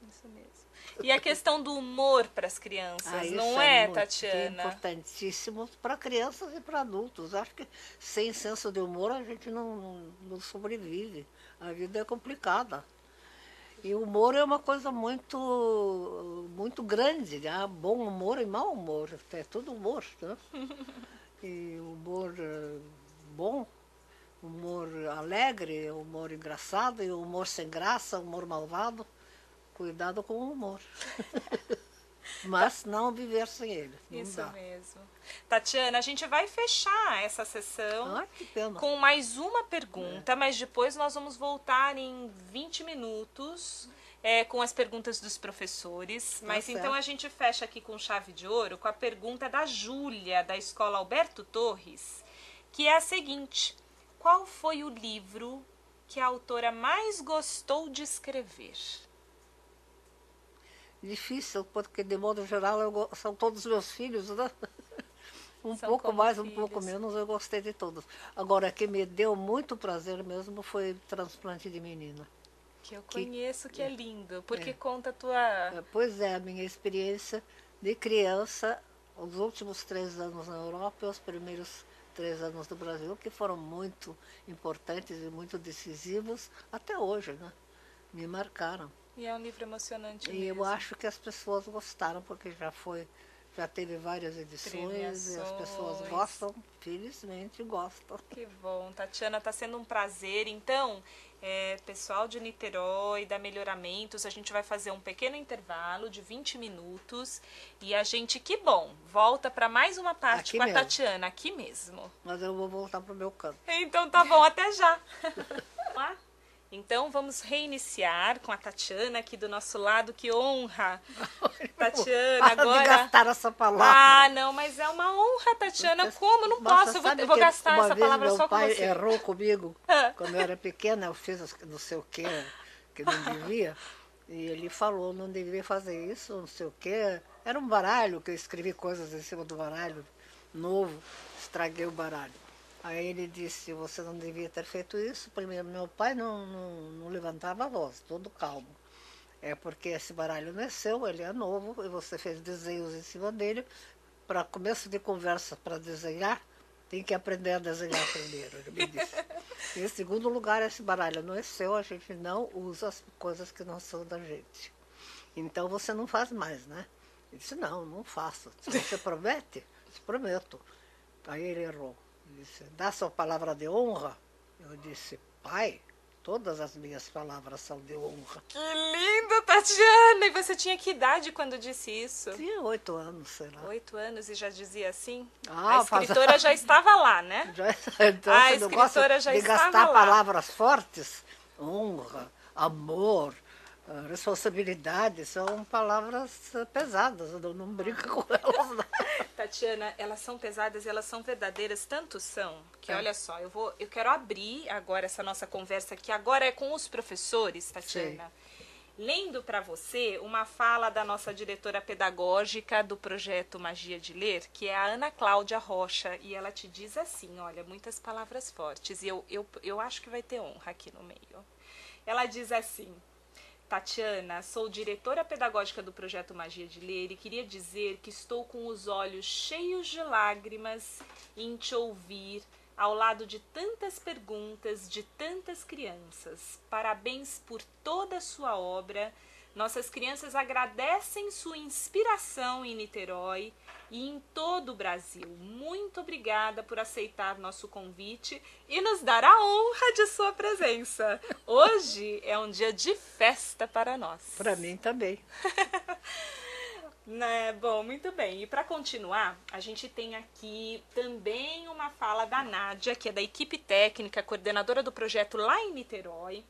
Isso mesmo. E a questão do humor para as crianças, Isso não muito Tatiana? Importantíssimo para crianças e para adultos. Acho que sem senso de humor a gente não sobrevive. A vida é complicada. E o humor é uma coisa muito, muito grande, né? Bom humor e mau humor, é tudo humor, né? E humor bom, humor alegre, humor engraçado, e humor sem graça, humor malvado. Cuidado com o humor. Mas não viver sem ele. Não Isso dá. mesmo. Tatiana, a gente vai fechar essa sessão Ai, que pena. com mais uma pergunta, mas depois nós vamos voltar em 20 minutos com as perguntas dos professores. Mas certo. então a gente fecha aqui com chave de ouro com a pergunta da Júlia, da Escola Alberto Torres, que é a seguinte: qual foi o livro que a autora mais gostou de escrever? Difícil, porque de modo geral são todos meus filhos, né? Um São pouco como mais, um filhos. pouco menos, eu gostei de todos. Agora, que me deu muito prazer mesmo foi Transplante de Menina. Que eu conheço, que é lindo. Porque conta a tua... Pois é, a minha experiência de criança, os últimos 3 anos na Europa e os primeiros 3 anos no Brasil, que foram muito importantes e muito decisivos até hoje, né? Me marcaram. E é um livro emocionante E eu mesmo. acho que as pessoas gostaram, porque já teve várias edições e as pessoas Premiações. gostam, felizmente gostam. Que bom, Tatiana, está sendo um prazer. Então, pessoal de Niterói, da Melhoramentos, a gente vai fazer um pequeno intervalo de 20 minutos e a gente, que bom, volta para mais uma parte Aqui com a mesmo. Tatiana, aqui mesmo. Mas eu vou voltar para o meu canto. Então tá bom, até já. Lá? Então vamos reiniciar com a Tatiana aqui do nosso lado, que honra. Tatiana, Para de agora... gastar essa palavra. Ah, não, mas é uma honra, Tatiana. Como? Não Mas posso, você eu vou, sabe eu vou que gastar uma essa vez palavra meu só com pai você. errou comigo. Ah. Quando eu era pequena, eu fiz não sei o que não devia. E ele falou, não devia fazer isso, não sei o quê. Era um baralho, que eu escrevi coisas em cima do baralho, novo, estraguei o baralho. Aí ele disse, você não devia ter feito isso. Primeiro, meu pai não levantava a voz, todo calmo. É porque esse baralho não é seu, ele é novo, e você fez desenhos em cima dele. Para começo de conversa, para desenhar, tem que aprender a desenhar primeiro, ele me disse. E em segundo lugar, esse baralho não é seu, a gente não usa as coisas que não são da gente. Então você não faz mais, né? Ele disse, não faço. Se você promete, eu prometo. Aí ele errou. Ele disse, dá sua palavra de honra? Eu disse, pai, todas as minhas palavras são de honra. Que lindo, Tatiana! E você tinha que idade quando disse isso? Tinha 8 anos, sei lá. 8 anos e já dizia assim? Ah, a escritora já estava lá, né? Então, A você não gosta escritora já de estava gastar lá. palavras fortes? Honra, amor, responsabilidade, são palavras pesadas, não brinca com elas. Não. Tatiana, elas são pesadas e elas são verdadeiras, tanto são, que É. olha só, eu quero abrir agora essa nossa conversa, que agora é com os professores, Tatiana. Lendo para você uma fala da nossa diretora pedagógica do projeto Magia de Ler, que é a Ana Cláudia Rocha, e ela te diz assim, olha, muitas palavras fortes, e eu acho que vai ter honra aqui no meio. Ela diz assim, Tatiana, sou diretora pedagógica do projeto Magia de Ler e queria dizer que estou com os olhos cheios de lágrimas em te ouvir ao lado de tantas perguntas de tantas crianças. Parabéns por toda a sua obra. Nossas crianças agradecem sua inspiração em Niterói e em todo o Brasil. Muito obrigada por aceitar nosso convite e nos dar a honra de sua presença. Hoje é um dia de festa para nós. Para mim também. Né? Bom, muito bem. E para continuar, a gente tem aqui também uma fala da Nádia, que é da equipe técnica, coordenadora do projeto lá em Niterói.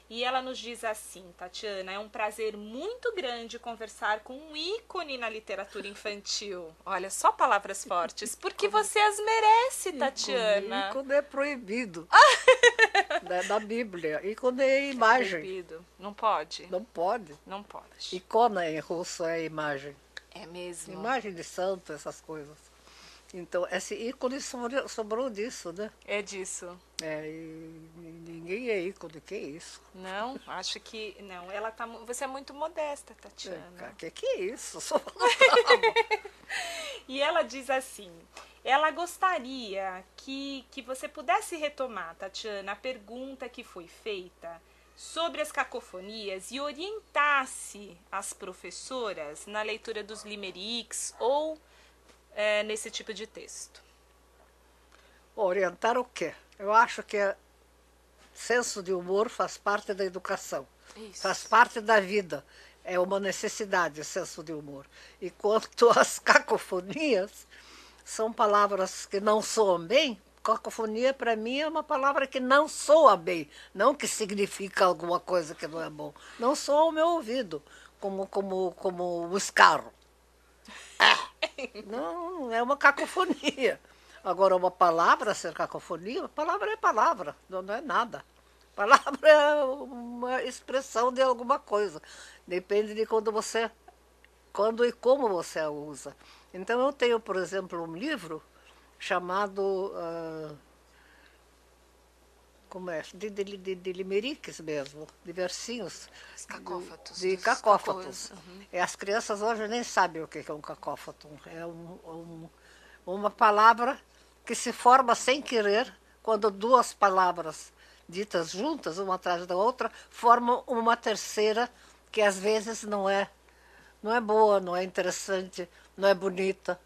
E ela nos diz assim, Tatiana, é um prazer muito grande conversar com um ícone na literatura infantil. Olha, só palavras fortes, porque você as merece, Tatiana. Ícone é proibido. Da Bíblia. Ícone é imagem. Proibido. Não pode? Não pode. Não pode. Icona em russo é imagem. É mesmo? Imagem de santo, essas coisas. Então, esse ícone sobrou disso, né? É disso. É, e ninguém é ícone, que isso? Não, acho que... Não, ela tá... Você é muito modesta, Tatiana. Que é isso? Sou... E ela diz assim, ela gostaria que você pudesse retomar, Tatiana, a pergunta que foi feita sobre as cacofonias e orientasse as professoras na leitura dos limericks ou nesse tipo de texto. Orientar o quê? Eu acho que senso de humor faz parte da educação. Isso. Faz parte da vida. É uma necessidade, o senso de humor. E quanto às cacofonias, são palavras que não soam bem. Cacofonia, para mim, é uma palavra que não soa bem. Não que significa alguma coisa que não é bom. Não soa ao meu ouvido, como o escarro. Não é uma cacofonia. Agora, uma palavra ser cacofonia, palavra é palavra, não é nada. Palavra é uma expressão de alguma coisa. Depende de quando e como você a usa. Então, eu tenho, por exemplo, um livro chamado, como é? De limeriques mesmo, de versinhos. Cacófatos. De cacófatos. Uhum. As crianças hoje nem sabem o que é um cacófato. É uma palavra que se forma sem querer, quando duas palavras ditas juntas, uma atrás da outra, formam uma terceira que às vezes não é boa, não é interessante, não é bonita.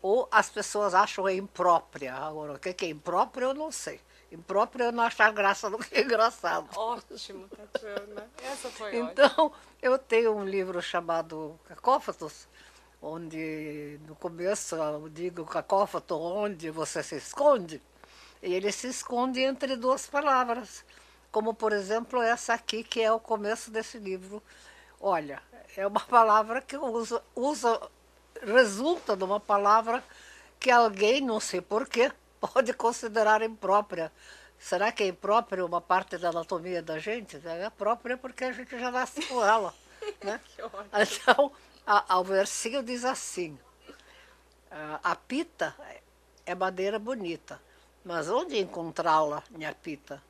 Ou as pessoas acham é imprópria. Agora, o que é impróprio eu não sei. Impróprio é não achar graça no que é engraçado. Ótimo, Tatiana. Essa foi ótima. Então, eu tenho um livro chamado Cacófatos, onde no começo eu digo cacófato, onde você se esconde, e ele se esconde entre duas palavras, como por exemplo essa aqui, que é o começo desse livro. Olha, é uma palavra que resulta de uma palavra que alguém, não sei porquê, pode considerar imprópria. Será que é imprópria uma parte da anatomia da gente? É própria porque a gente já nasce com ela. Né? Que ótimo. Então, o versinho diz assim: a pita é madeira bonita, mas onde encontrá-la, minha pita?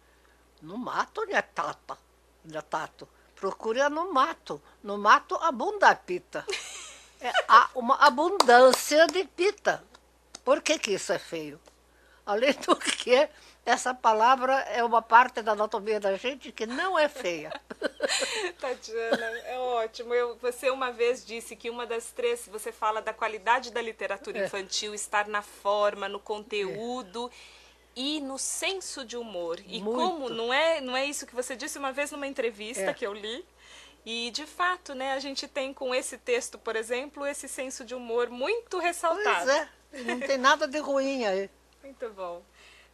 No mato, minha tato. Procure-a no mato. No mato abunda a pita. Há uma abundância de pita. Por que isso é feio? Além do que, essa palavra é uma parte da anatomia da gente que não é feia. Tatiana, é ótimo. Você uma vez disse que uma das três, você fala da qualidade da literatura infantil estar na forma, no conteúdo e no senso de humor. E Muito. como não é isso que você disse uma vez numa entrevista que eu li? E, de fato, né, a gente tem com esse texto, por exemplo, esse senso de humor muito ressaltado. Pois é, não tem nada de ruim aí. Muito bom.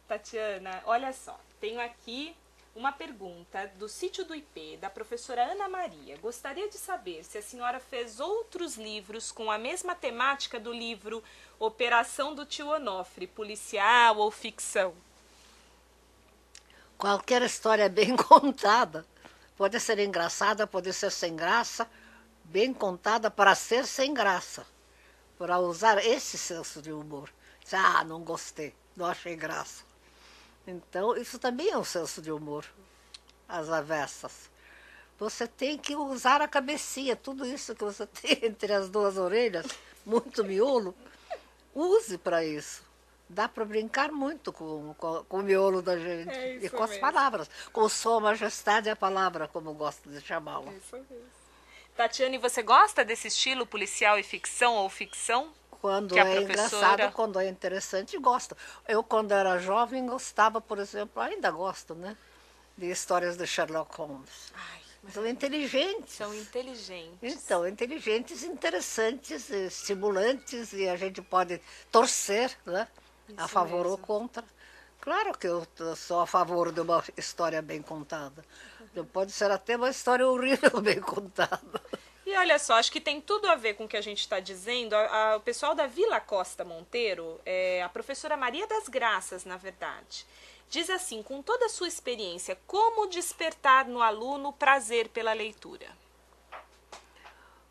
Tatiana, olha só, tenho aqui uma pergunta do Sítio do Ipê, da professora Ana Maria. Gostaria de saber se a senhora fez outros livros com a mesma temática do livro Operação do Tio Onofre, policial ou ficção? Qualquer história bem contada, pode ser engraçada, pode ser sem graça, bem contada para ser sem graça, para usar esse senso de humor. Não gostei, não achei graça. Então, isso também é um senso de humor, as avessas. Você tem que usar a cabecinha, tudo isso que você tem entre as duas orelhas, muito miolo, use para isso. Dá para brincar muito com o miolo da gente e com as palavras. Com sua majestade é a palavra, como eu gosto de chamá-la. Isso mesmo. Tatiana, e você gosta desse estilo policial e ficção ou ficção? Quando é engraçado, quando é interessante, gosto. Eu, quando era jovem, gostava, por exemplo, ainda gosto, né? De histórias de Sherlock Holmes. Ai, são inteligentes. São inteligentes. Então, inteligentes, interessantes, estimulantes, e a gente pode torcer, né? A favor ou contra. Claro que eu sou a favor de uma história bem contada. Pode ser até uma história horrível bem contada. E olha só, acho que tem tudo a ver com o que a gente está dizendo. O pessoal da Vila Costa Monteiro, a professora Maria das Graças, na verdade, diz assim, com toda a sua experiência, como despertar no aluno o prazer pela leitura?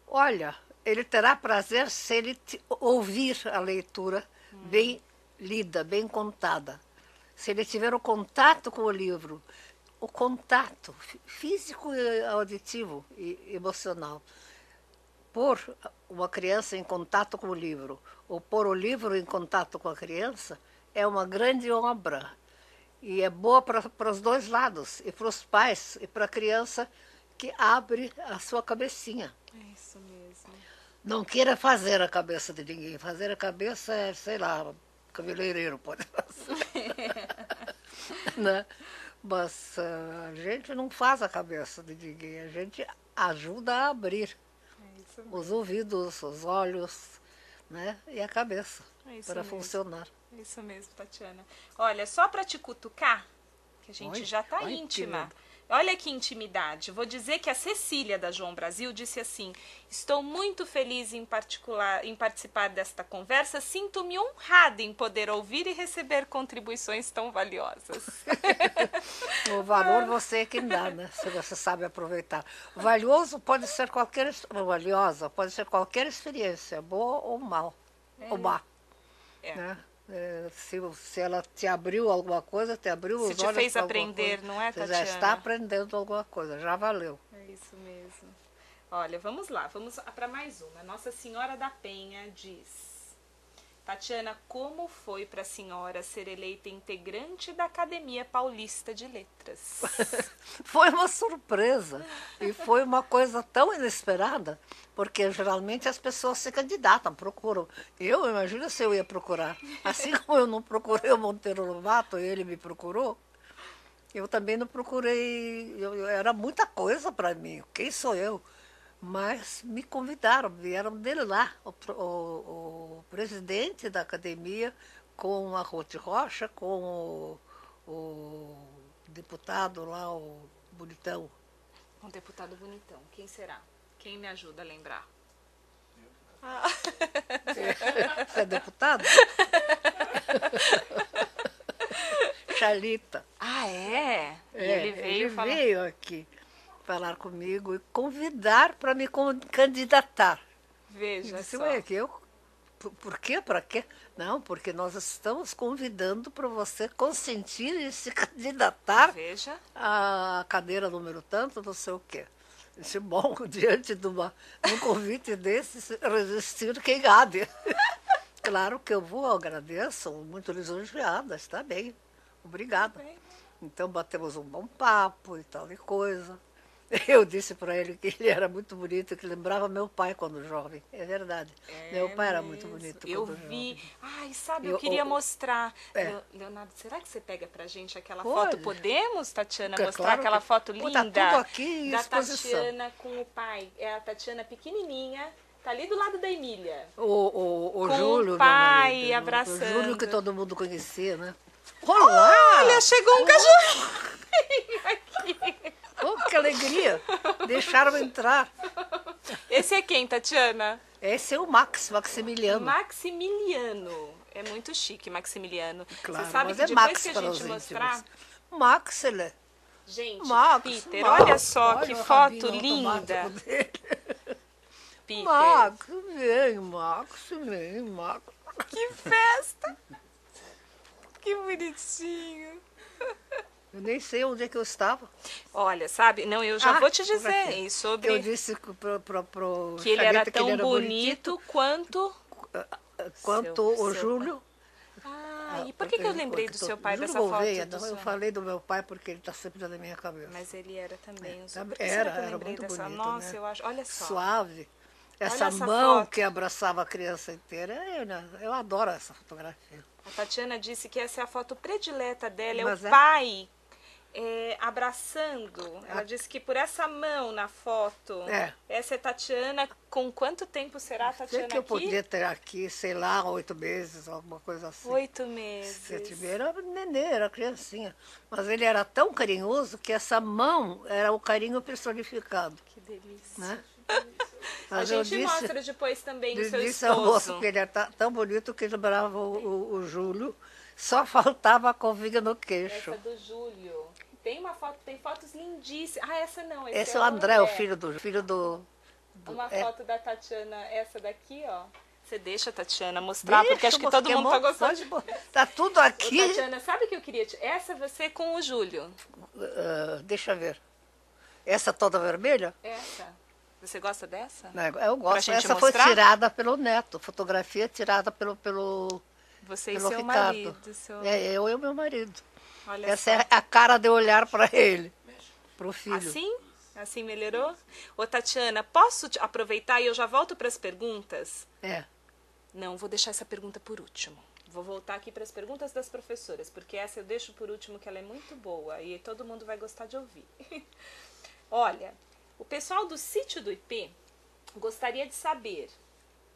Olha, ele terá prazer se ele ouvir a leitura bem lida, bem contada. Se ele tiver o contato com o livro, o contato físico e auditivo e emocional. Pôr uma criança em contato com o livro, ou pôr o livro em contato com a criança, é uma grande obra. E é boa para os dois lados, e para os pais, e para a criança que abre a sua cabecinha. É isso mesmo. Não queira fazer a cabeça de ninguém. Fazer a cabeça é, sei lá, cabeleireiro pode fazer. Né? Mas a gente não faz a cabeça de ninguém, a gente ajuda a abrir os ouvidos, os olhos, né? E a cabeça para funcionar. É isso mesmo, Tatiana. Olha, só para te cutucar, que a gente já está íntima. Olha que intimidade. Vou dizer que a Cecília da João Brasil disse assim: estou muito feliz em participar desta conversa, sinto-me honrada em poder ouvir e receber contribuições tão valiosas. O valor você é quem dá, né? Se você sabe aproveitar. Valiosa pode ser qualquer experiência, boa ou mal, ou má. Né? Se ela te abriu alguma coisa, te abriu os olhos. Se te fez aprender, não é, Tatiana? Você já está aprendendo alguma coisa, já valeu. É isso mesmo. Olha, vamos lá, vamos para mais uma. Nossa Senhora da Penha diz: Tatiana, como foi para a senhora ser eleita integrante da Academia Paulista de Letras? Foi uma surpresa e foi uma coisa tão inesperada, porque geralmente as pessoas se candidatam, procuram. Eu imagino se eu ia procurar. Assim como eu não procurei o Monteiro Lobato, ele me procurou, eu também não procurei. Era muita coisa para mim. Quem sou eu? Mas me convidaram, vieram dele lá, o presidente da academia, com a Ruth Rocha, com o deputado lá, o bonitão. Um deputado bonitão. Quem será? Quem me ajuda a lembrar? Você é deputado? Chalita. Ah, é? E ele veio falar... veio aqui falar comigo e convidar para me candidatar. Veja disse, só. ué, que eu, por quê? Para quê? Não, porque nós estamos convidando para você consentir e se candidatar Veja. à cadeira número tanto, não sei o quê. Disse, bom, diante de um convite desse, resistir quem há de. Claro que eu vou, eu agradeço, muito lisonjeada, está bem, obrigada. Então batemos um bom papo e tal e coisa. Eu disse para ele que ele era muito bonito, que lembrava meu pai quando jovem. É verdade. Meu pai era muito bonito eu quando vi. jovem. Ai, sabe, eu queria mostrar. Leonardo, será que você pega pra gente aquela Pode. foto? Podemos, Tatiana, Claro mostrar aquela que- foto Pô, linda? tá tudo aqui em da exposição. Tatiana com o pai. É a Tatiana pequenininha, tá ali do lado da Emília. O Com Júlio, o pai meu marido, abraçando. O Júlio que todo mundo conhecia, né? Olá! Olha, chegou um cachorrinho aqui. Oh, que alegria! Deixaram entrar. Esse é quem, Tatiana? Esse é o Maximiliano. Maximiliano. É muito chique, Maximiliano. Claro, Você sabe mas que é depois Max que a para gente os mostrar... íntimos. Max, ele é. Gente, Max, Peter, Max, olha só olha que o foto rabinho linda. automático dele. Peter, Max, vem, Max. que festa! Que bonitinho. Eu nem sei onde é que eu estava. Olha, sabe, não, eu já vou te por dizer aqui. e sobre Eu disse pro que ele era Chalita tão bonitito, bonito quanto... quanto o seu Júlio. Ah, e por que eu lembrei do seu pai Júlio dessa foto? Gouveia, do não, eu seu- falei do meu pai porque ele está sempre na minha cabeça. Mas ele era também. Sabe, Por que será que eu era lembrei muito dessa? bonito, Nossa, né? eu acho. Olha só. Suave. Olha essa mão foto. que abraçava a criança inteira, eu adoro essa fotografia. A Tatiana disse que essa é a foto predileta dela, Mas é o é? pai abraçando. Ela disse que por essa mão na foto, É. essa é Tatiana. Com quanto tempo será a Sei Tatiana que eu aqui? podia ter aqui, sei lá, 8 meses, alguma coisa assim. 8 meses. 7 meses, era nenê, era criancinha. Mas ele era tão carinhoso que essa mão era o carinho personificado, Que delícia. né? A Mas eu gente mostra depois também o eu seu disse ao moço esposo. que ele era tão bonito que lembrava o Júlio, só faltava a conviga no queixo. Essa do Júlio. Tem uma foto, tem fotos lindíssimas. Ah, essa não. Esse é o André, o filho do Uma é. foto da Tatiana, essa daqui, ó. Você deixa, Tatiana, mostrar, porque acho que Deixa, todo moço, mundo que é tá bom, gostando. tá tudo Ô, aqui. Tatiana, sabe o que eu queria? Essa você com o Júlio. Deixa eu ver. Essa toda vermelha? Essa. Você gosta dessa? Não, eu Pra gosto. gente Essa mostrar? foi tirada pelo neto. Fotografia tirada pelo Você e pelo seu Ricardo. marido. É, eu e o meu marido. Olha Essa só. é a cara de olhar para ele, para o filho. Assim? Assim melhorou? Ô, Tatiana, posso aproveitar e eu já volto para as perguntas? É. Não, vou deixar essa pergunta por último. Vou voltar aqui para as perguntas das professoras, porque essa eu deixo por último, que ela é muito boa e todo mundo vai gostar de ouvir. Olha, o pessoal do Sítio do IP gostaria de saber...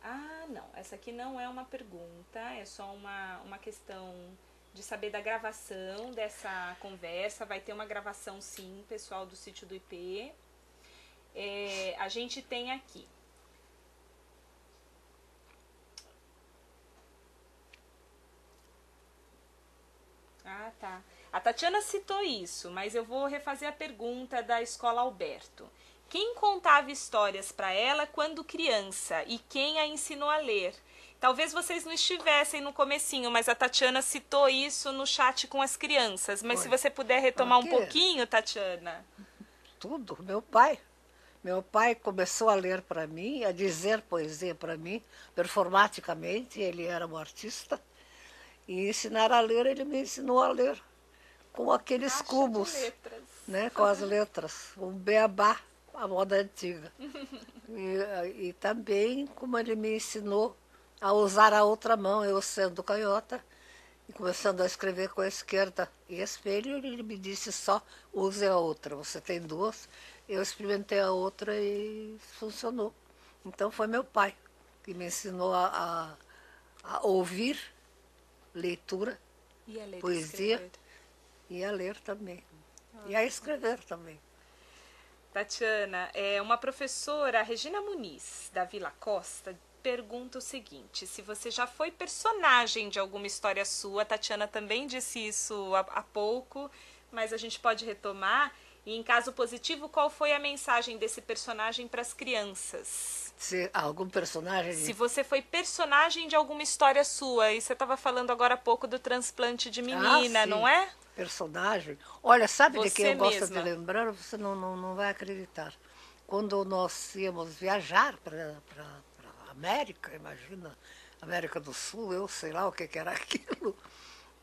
Ah, não, essa aqui não é uma pergunta, é só uma questão de saber da gravação dessa conversa. Vai ter uma gravação sim, pessoal do Sítio do IP. A gente tem aqui. Ah, tá. A Tatiana citou isso, mas eu vou refazer a pergunta da Escola Alberto. Quem contava histórias para ela quando criança e quem a ensinou a ler? Talvez vocês não estivessem no comecinho, mas a Tatiana citou isso no chat com as crianças. Mas se você puder retomar um Aqui. pouquinho, Tatiana. Tudo. Meu pai. Meu pai começou a ler para mim, a dizer poesia para mim, performaticamente, ele era um artista, e ensinar a ler, ele me ensinou a ler com aqueles Caixa cubos, de letras. né, com as letras, um beabá, a moda antiga. E também como ele me ensinou a usar a outra mão, eu sendo canhota, e começando a escrever com a esquerda e espelho, ele me disse só, use a outra, você tem duas. Eu experimentei a outra e funcionou. Então foi meu pai que me ensinou a ouvir leitura, E a ler e poesia, escrever. e a ler também. E a escrever também. Tatiana, uma professora, a Regina Muniz, da Vila Costa, pergunta o seguinte: se você já foi personagem de alguma história sua, a Tatiana também disse isso há pouco, mas a gente pode retomar. E em caso positivo, qual foi a mensagem desse personagem para as crianças? Se algum personagem... Se você foi personagem de alguma história sua, e você estava falando agora há pouco do transplante de menina, sim. não é? Personagem. Olha, sabe de Você quem eu gosto mesma. de lembrar? Você não vai acreditar. Quando nós íamos viajar para a América, imagina, América do Sul, eu sei lá o que era aquilo.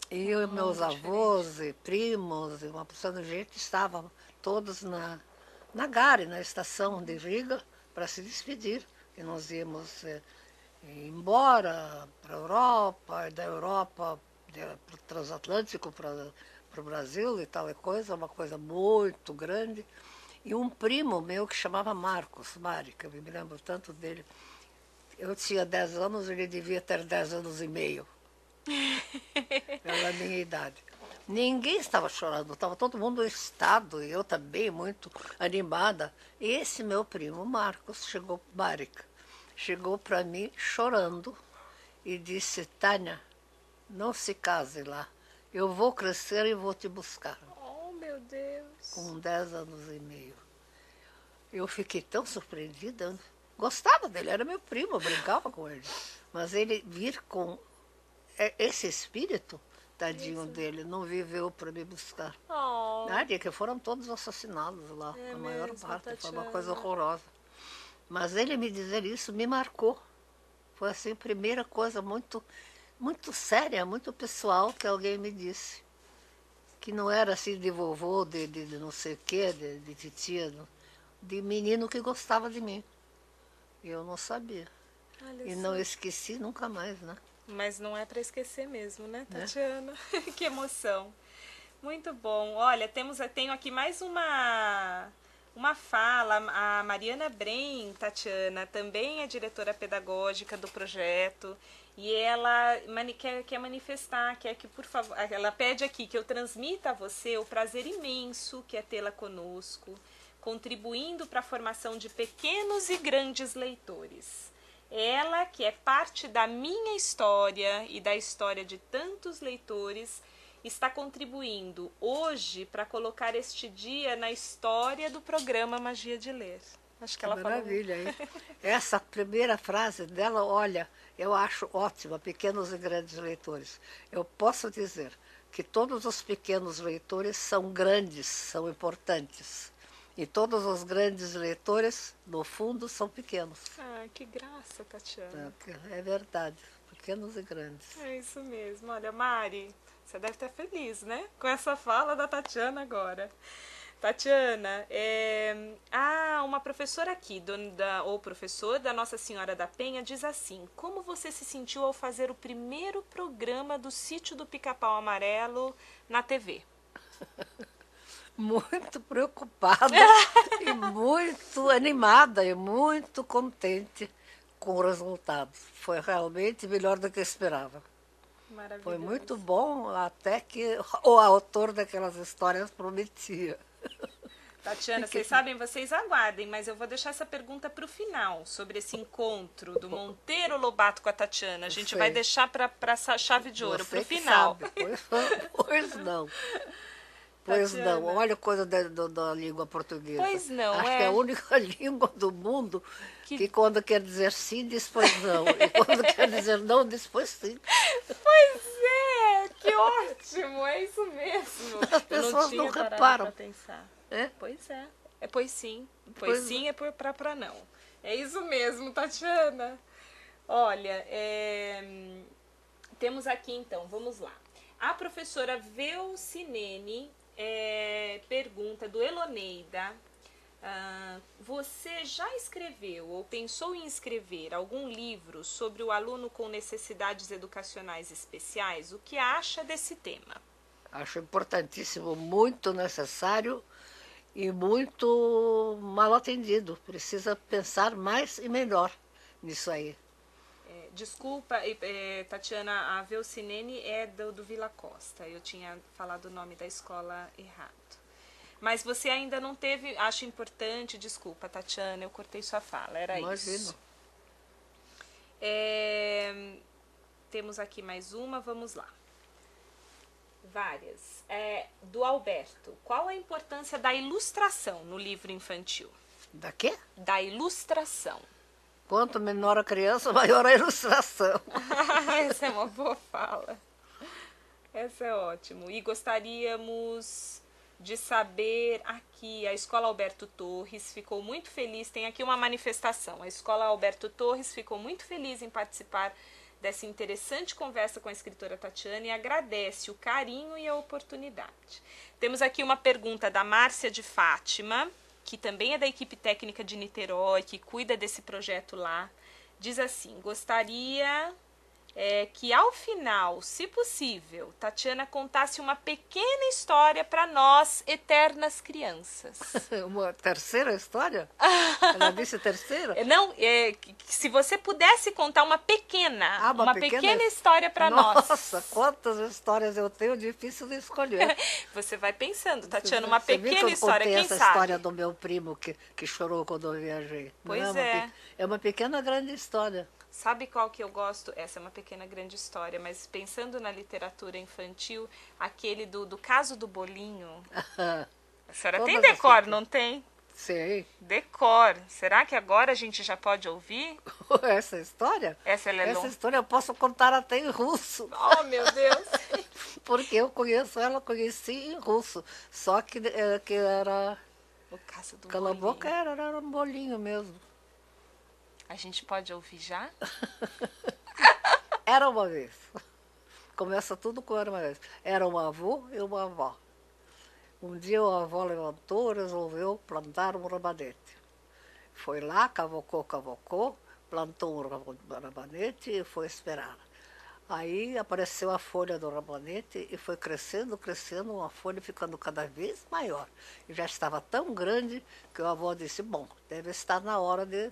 E eu, meus avós e primos e uma porção de gente estavam todos na Gare, na estação de Riga, para se despedir. E nós íamos embora para a Europa, e da Europa para o transatlântico, para o Brasil e tal e coisa, uma coisa muito grande. E um primo meu que chamava Marcos, Marica, eu me lembro tanto dele. Eu tinha 10 anos, ele devia ter 10 anos e meio. Pela minha idade. Ninguém estava chorando, estava todo mundo excitado, e eu também muito animada. E esse meu primo, Marcos, Marica, chegou para mim chorando e disse: Tânia, não se case lá, eu vou crescer e vou te buscar. Oh, meu Deus. Com 10 anos e meio. Eu fiquei tão surpreendida, eu gostava dele, era meu primo, eu brincava com ele. Mas ele vir com esse espírito, tadinho dele, não viveu para me buscar. Oh. Nada, que foram todos assassinados lá, a maior mesmo, parte, foi uma Tatiana. coisa horrorosa. Mas ele me dizer isso me marcou. Foi assim a primeira coisa muito, muito séria, muito pessoal que alguém me disse. Que não era assim de vovô, de não sei o quê, de titia, de menino que gostava de mim. E eu não sabia. Olha E só. não esqueci nunca mais, né? Mas não é para esquecer mesmo, né, Tatiana? Que emoção. Muito bom. Olha, tenho aqui mais uma fala. A Mariana Brem, Tatiana, também é diretora pedagógica do projeto. E ela quer manifestar, quer que, por favor, ela pede aqui que eu transmita a você o prazer imenso que é tê-la conosco, contribuindo para a formação de pequenos e grandes leitores. Ela, que é parte da minha história e da história de tantos leitores, está contribuindo hoje para colocar este dia na história do programa Magia de Ler. Acho que ela Maravilha, hein? Essa primeira frase dela, olha, eu acho ótima, pequenos e grandes leitores. Eu posso dizer que todos os pequenos leitores são grandes, são importantes. E todos os grandes leitores, no fundo, são pequenos. Ah, que graça, Tatiana. É verdade, pequenos e grandes. É isso mesmo. Olha, Mari, você deve estar feliz, né? Com essa fala da Tatiana agora. Tatiana, uma professora aqui, ou professor da Nossa Senhora da Penha, diz assim: como você se sentiu ao fazer o primeiro programa do Sítio do Pica-Pau Amarelo na TV? Muito preocupada e muito animada e muito contente com o resultado. Foi realmente melhor do que eu esperava. Maravilhoso. Foi muito bom, até que o autor daquelas histórias prometia. Tatiana, vocês sabem, vocês aguardem, mas eu vou deixar essa pergunta para o final, sobre esse encontro do Monteiro Lobato com a Tatiana. A gente vai deixar para essa chave de ouro, para o final. Sabe. Pois não. Pois Tatiana. não, olha a coisa da língua portuguesa. Pois não, Acho que é a única língua do mundo que quando quer dizer sim, diz pois não. E quando quer dizer não, diz pois sim. Pois é, que ótimo, é isso mesmo. As pessoas não reparam. Pra pensar. É? Pois é. É pois sim. Pois Pois sim é pra não. É isso mesmo, Tatiana. Olha, temos aqui então, vamos lá. A professora Velcinene pergunta do Eloneida. Você já escreveu ou pensou em escrever algum livro sobre o aluno com necessidades educacionais especiais? O que acha desse tema? Acho importantíssimo, muito necessário e muito mal atendido. Precisa pensar mais e melhor nisso aí. Desculpa, Tatiana, a Velcinene é do Vila Costa. Eu tinha falado o nome da escola errado. Mas você ainda não teve, acho importante, desculpa, Tatiana, eu cortei sua fala, era Imagino. isso. Temos aqui mais uma, vamos lá. Várias. Do Alberto, qual a importância da ilustração no livro infantil? Da quê? Da ilustração. Quanto menor a criança, maior a ilustração. Essa é uma boa fala. Essa é ótimo. E gostaríamos de saber aqui, a Escola Alberto Torres ficou muito feliz, tem aqui uma manifestação, a Escola Alberto Torres ficou muito feliz em participar dessa interessante conversa com a escritora Tatiana e agradece o carinho e a oportunidade. Temos aqui uma pergunta da Márcia de Fátima, que também é da equipe técnica de Niterói, que cuida desse projeto lá. Diz assim, gostaria que ao final, se possível, Tatiana contasse uma pequena história para nós, eternas crianças. Uma terceira história? Ela disse terceira? Não, se você pudesse contar uma pequena, uma pequena história para nós. Nossa, quantas histórias eu tenho, difícil de escolher. Você vai pensando, Tatiana, uma Você viu que pequena eu história, contei quem essa sabe? história do meu primo que chorou quando eu viajei. Pois Não é. É uma pequena grande história. Sabe qual que eu gosto? Essa é uma pequena grande história, mas pensando na literatura infantil, aquele do caso do bolinho. A senhora tem Todas decor, assim. não tem? Sei. Decor. Será que agora a gente já pode ouvir? Essa história? Essa História eu posso contar até em russo. Oh, meu Deus! Porque eu conheci em russo. Só que era... O caso do Cala a bolinho. boca, era um bolinho mesmo. A gente pode ouvir já? Era uma vez. Começa tudo com era uma vez. Era um avô e uma avó. Um dia a avó levantou e resolveu plantar um rabanete. Foi lá, cavocou, plantou um rabanete e foi esperar. Aí apareceu a folha do rabanete e foi crescendo, uma folha ficando cada vez maior. E já estava tão grande que o avô disse, bom, deve estar na hora de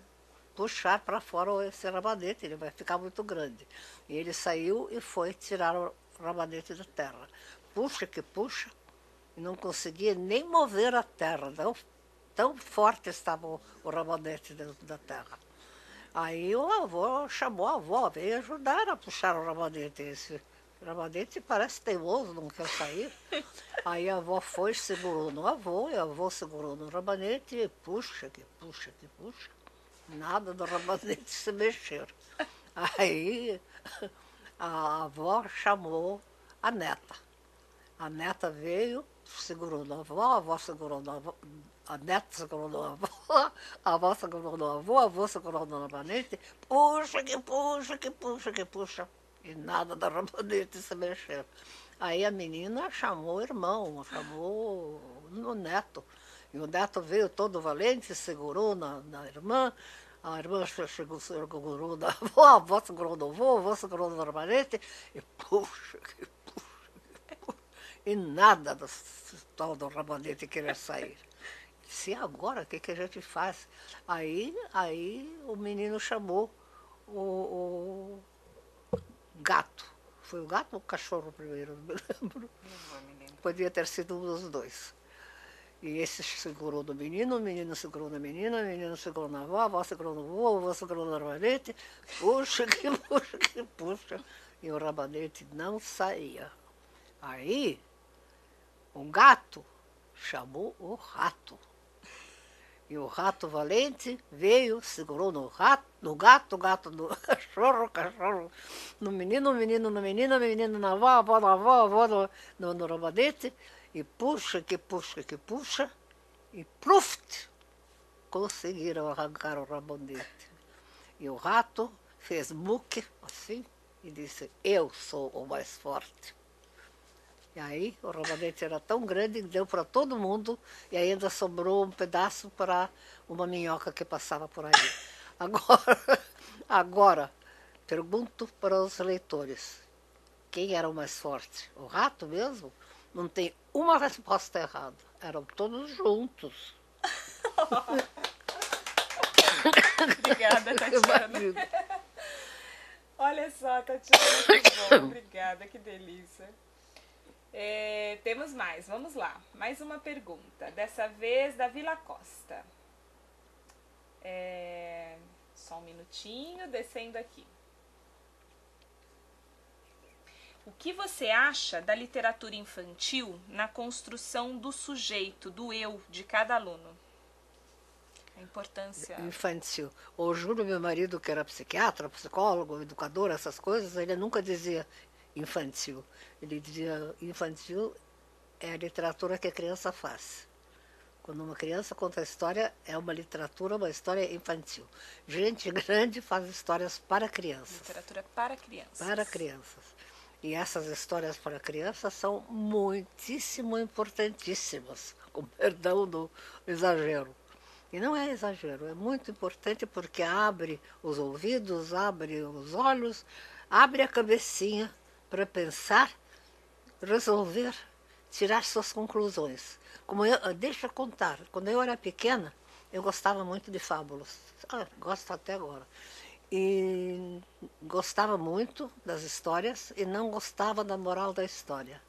puxar para fora esse rabanete, ele vai ficar muito grande. E ele saiu e foi tirar o rabanete da terra. Puxa que puxa, e não conseguia nem mover a terra, tão forte estava o rabanete dentro da terra. Aí o avô chamou a avó, veio ajudar a puxar o rabanete. Esse rabanete parece teimoso, não quer sair. Aí a avó foi, segurou no avô, e o avô segurou no rabanete, e puxa, que puxa, que puxa. Nada do rabanete se mexer. Aí a avó chamou a neta. A neta veio, segurou na avó, a avó segurou na avó, a neta segurou na avó, a avó segurou no avô, a avó segurou no rabanete. Puxa, que puxa, que puxa, que puxa. E nada do rabanete se mexer. Aí a menina chamou o irmão, chamou o neto. E o neto veio todo valente, segurou na irmã, a irmã segurou na avó, a avó segurou no avô, a avó segurou no rabanete, e puxa, que puxa, que puxa. E nada do tal do rabanete querer sair. Disse, e agora, o que a gente faz? Aí o menino chamou o gato. Foi o gato ou o cachorro primeiro? Não me lembro. Podia ter sido um dos dois. E esse segurou no menino, o menino segurou na menina, o menino segurou na avó, a avó segurou no avô, a avó segurou no rabanete. Puxa, que puxa, que puxa. E o rabanete não saía. Aí, o gato chamou o rato. E o rato valente veio, segurou no gato, o gato no cachorro, o cachorro no menino, o menino no menino, o menino na avó, a avó na avó, a avó no rabanete. E puxa, que puxa, que puxa, E pluft, conseguiram arrancar o Ramonete. E o rato fez muque assim e disse, eu sou o mais forte. E aí o Ramonete era tão grande que deu para todo mundo e ainda sobrou um pedaço para uma minhoca que passava por aí. Agora pergunto para os leitores, quem era o mais forte? O rato mesmo? Não tem uma resposta errada. Eram todos juntos. Obrigada, Tatiana. Olha só, Tatiana, que bom. Obrigada, que delícia. Temos mais, vamos lá. Mais uma pergunta, dessa vez da Vila Costa. Só um minutinho, descendo aqui. O que você acha da literatura infantil na construção do sujeito, do eu, de cada aluno? A importância... Infantil. O Júlio, meu marido, que era psiquiatra, psicólogo, educador, essas coisas, ele nunca dizia infantil. Ele dizia infantil é a literatura que a criança faz. Quando uma criança conta a história, é uma literatura, uma história infantil. Gente grande faz histórias para crianças. Literatura para crianças. Para crianças. E essas histórias para crianças são muitíssimo importantíssimas, com perdão do exagero. E não é exagero, é muito importante porque abre os ouvidos, abre os olhos, abre a cabecinha para pensar, resolver, tirar suas conclusões. Deixa eu contar, quando eu era pequena, eu gostava muito de fábulas, gosto até agora. E gostava muito das histórias e não gostava da moral da história.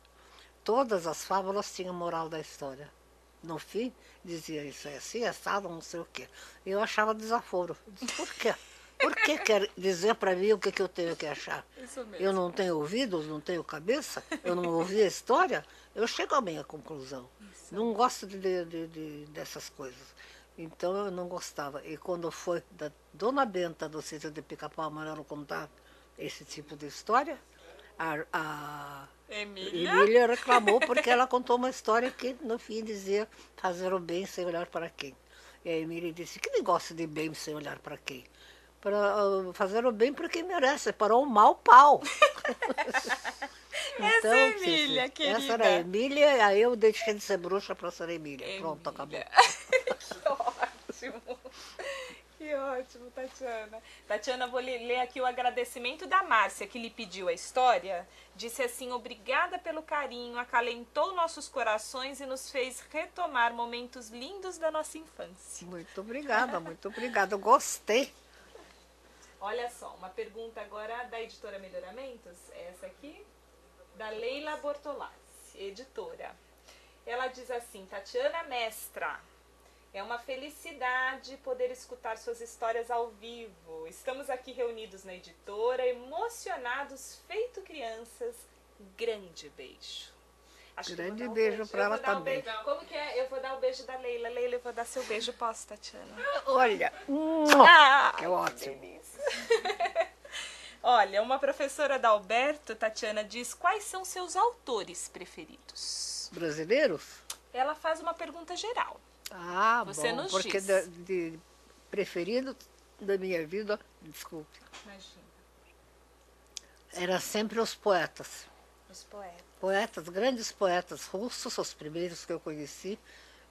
Todas as fábulas tinham moral da história. No fim, dizia isso é assim, assado, não sei o quê. E eu achava desaforo. Eu disse, por quê? Por que quer dizer para mim o que eu tenho que achar? Isso mesmo. Eu não tenho ouvidos, não tenho cabeça, eu não ouvi a história, eu chego à minha conclusão. Isso. Não gosto dessas coisas. Então eu não gostava. E quando foi da Dona Benta do Sítio de Pica-Pau Amarelo contar esse tipo de história, a Emília reclamou porque ela contou uma história que no fim dizia fazer o bem sem olhar para quem. E a Emília disse, que negócio de bem sem olhar para quem? Para fazer o bem para quem merece, para o mal pau. Essa é a Emília, querida. Essa era a Emília, aí eu deixei de ser bruxa para ser Emília. Pronto, acabou. Que ótimo. Que ótimo, Tatiana. Tatiana, vou ler aqui o agradecimento da Márcia, que lhe pediu a história. Disse assim, obrigada pelo carinho, acalentou nossos corações e nos fez retomar momentos lindos da nossa infância. Muito obrigada, muito obrigada. Eu gostei. Olha só, uma pergunta agora da editora Melhoramentos, essa aqui, da Leila Bortolassi, editora. Ela diz assim, Tatiana Mestra, é uma felicidade poder escutar suas histórias ao vivo. Estamos aqui reunidos na editora, emocionados, feito crianças. Grande beijo. Grande beijo para ela também. Como que é? Eu vou dar o beijo da Leila. Leila, eu vou dar seu beijo. Posso, Tatiana? Olha, que ótimo. Olha, uma professora da Alberto, Tatiana, diz quais são seus autores preferidos? Brasileiros? Ela faz uma pergunta geral. Você bom, porque de preferido da minha vida, desculpe. Imagina. Era sempre os poetas. Os poetas. Poetas, grandes poetas russos, os primeiros que eu conheci,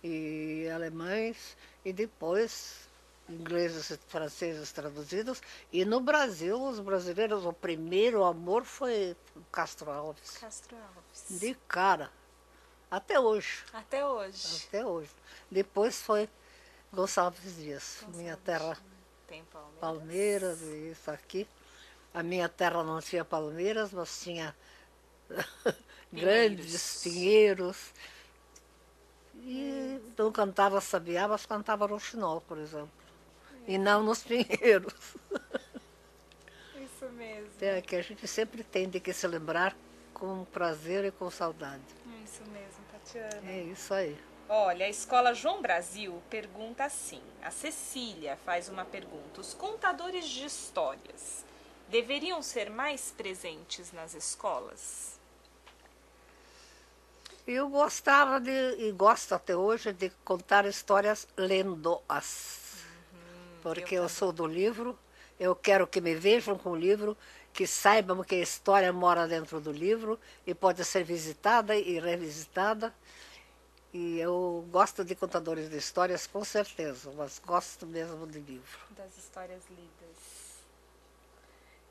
e alemães, e depois ingleses e franceses traduzidos. E no Brasil, os brasileiros, o primeiro amor foi Castro Alves. Castro Alves. De cara. Até hoje. Até hoje. Até hoje. Depois foi Gonçalves Dias. Minha terra. Tem Palmeiras. Palmeiras, e isso aqui. A minha terra não tinha palmeiras, mas tinha grandes pinheiros. E não cantava sabiá, mas cantava rouxinol, por exemplo. E não nos pinheiros. Isso mesmo. É que a gente sempre tem de que se lembrar com prazer e com saudade. Isso mesmo, Tatiana. É isso aí. Olha, a Escola João Brasil pergunta assim. A Cecília faz uma pergunta. Os contadores de histórias deveriam ser mais presentes nas escolas? Eu gostava e gosto até hoje de contar histórias lendo-as. Porque eu sou do livro, eu quero que me vejam com o livro, que saibam que a história mora dentro do livro e pode ser visitada e revisitada. E eu gosto de contadores de histórias, com certeza, mas gosto mesmo de livro. Das histórias lidas.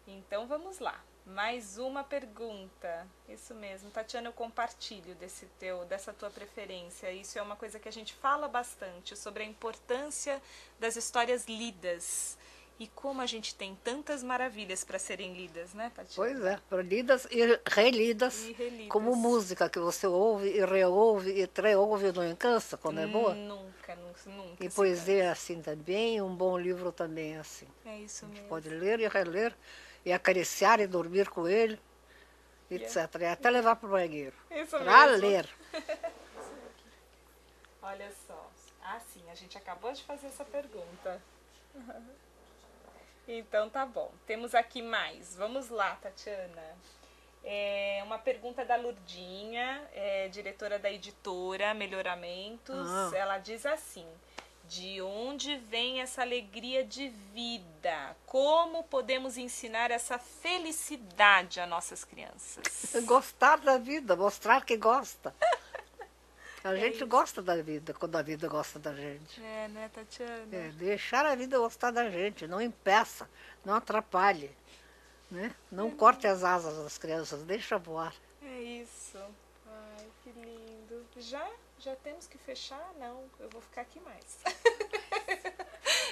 Então vamos lá. Mais uma pergunta. Isso mesmo, Tatiana, eu compartilho dessa tua preferência. Isso é uma coisa que a gente fala bastante sobre a importância das histórias lidas. E como a gente tem tantas maravilhas para serem lidas, né, Tatiana? Pois é, lidas e relidas, como música que você ouve e reouve e reouve, não cansa quando é boa? Nunca, nunca, nunca. E poesia é assim também, um bom livro também é assim. É isso mesmo. A gente pode ler e reler, e acariciar e dormir com ele, etc. E até levar para o banheiro. Isso para mesmo. ler. Olha só. Ah, sim, a gente acabou de fazer essa pergunta. Então tá bom. Temos aqui mais. Vamos lá, Tatiana. Uma pergunta da Lurdinha, diretora da editora Melhoramentos. Ela diz assim: de onde vem essa alegria de vida? Como podemos ensinar essa felicidade a nossas crianças? Gostar da vida, mostrar que gosta. A gente gosta da vida, quando a vida gosta da gente. Né, Tatiana? Deixar a vida gostar da gente, não impeça, não atrapalhe. Né? Não corte as asas das crianças, deixa voar. É isso. Ai, que lindo. Já temos que fechar? Não, eu vou ficar aqui mais.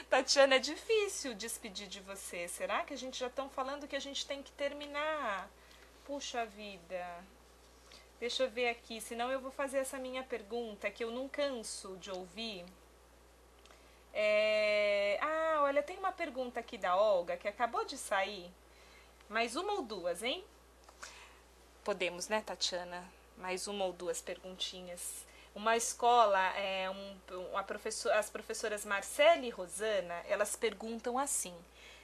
Tatiana, é difícil despedir de você. Será que a gente já estão falando que a gente tem que terminar? Puxa vida. Deixa eu ver aqui, senão eu vou fazer essa minha pergunta que eu não canso de ouvir. Olha, tem uma pergunta aqui da Olga que acabou de sair. Mais uma ou duas, hein? Podemos, né, Tatiana? Mais uma ou duas perguntinhas. Uma escola, as professoras Marcela e Rosana, elas perguntam assim: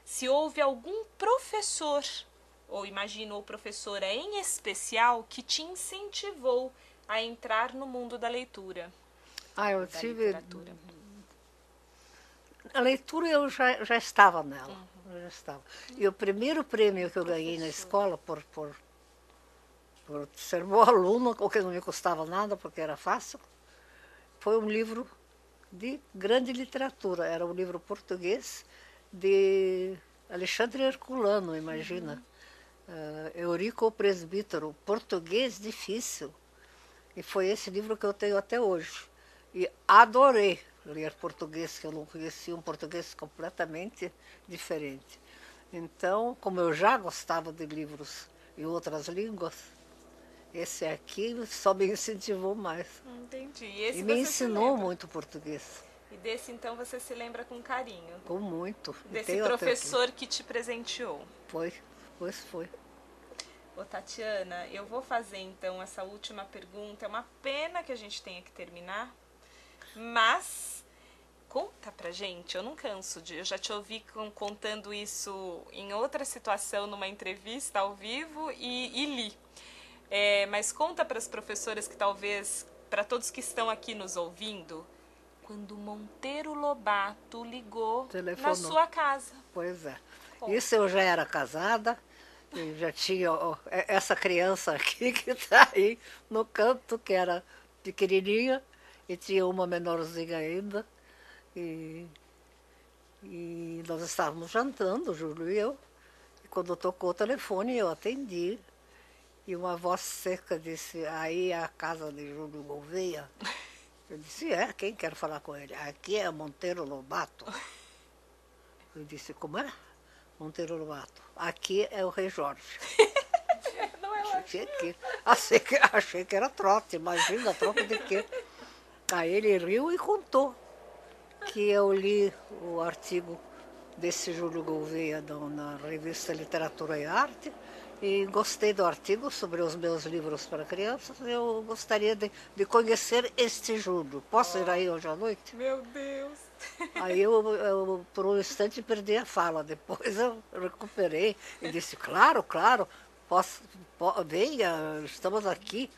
se houve algum professor, ou imagino ou professora em especial, que te incentivou a entrar no mundo da leitura? Eu tive... A leitura eu já estava nela. Já estava. E o primeiro prêmio que eu ganhei na escola, por ser boa aluna, o que não me custava nada, porque era fácil, foi um livro de grande literatura. Era um livro português de Alexandre Herculano, imagina. Eurico o Presbítero, português difícil. E foi esse livro que eu tenho até hoje. E adorei ler português, que eu não conhecia, um português completamente diferente. Então, como eu já gostava de livros em outras línguas, esse aqui só me incentivou mais. Entendi. E me ensinou muito português. E desse, então, você se lembra com carinho? Com muito. Desse professor que te presenteou? Pois foi. Ô, Tatiana, eu vou fazer, então, essa última pergunta. É uma pena que a gente tenha que terminar, mas conta pra gente, eu não canso eu já te ouvi contando isso em outra situação, numa entrevista ao vivo e li. Mas conta para as professoras que talvez, para todos que estão aqui nos ouvindo, quando Monteiro Lobato ligou na sua casa. Pois é. Isso eu já era casada, e já tinha essa criança aqui que está aí no canto, que era pequenininha, e tinha uma menorzinha ainda. E nós estávamos jantando, o Júlio e eu, e quando tocou o telefone eu atendi, e uma voz seca disse: aí é a casa de Júlio Gouveia? Eu disse: quem quer falar com ele? Aqui é Monteiro Lobato. Eu disse: como é? Monteiro Lobato. Aqui é o Rei Jorge. Não é lá. Achei que era trote, imagina, trote de quê? Aí ele riu e contou que eu li o artigo desse Júlio Gouveia na revista Literatura e Arte e gostei do artigo sobre os meus livros para crianças. Eu gostaria de conhecer este Júlio. Posso ir aí hoje à noite? Meu Deus! Aí eu por um instante perdi a fala, depois eu recuperei e disse: claro, venha, estamos aqui.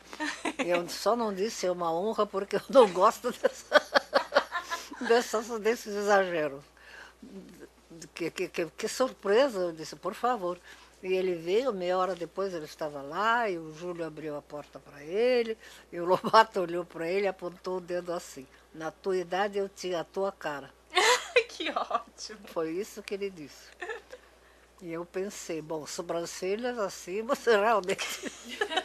Eu só não disse é uma honra porque eu não gosto desses exageros. Que surpresa, eu disse, por favor. E ele veio, meia hora depois ele estava lá, e o Júlio abriu a porta para ele, e o Lobato olhou para ele e apontou o dedo assim. Na tua idade eu tinha a tua cara. Que ótimo. Foi isso que ele disse. E eu pensei, bom, sobrancelhas assim você realmente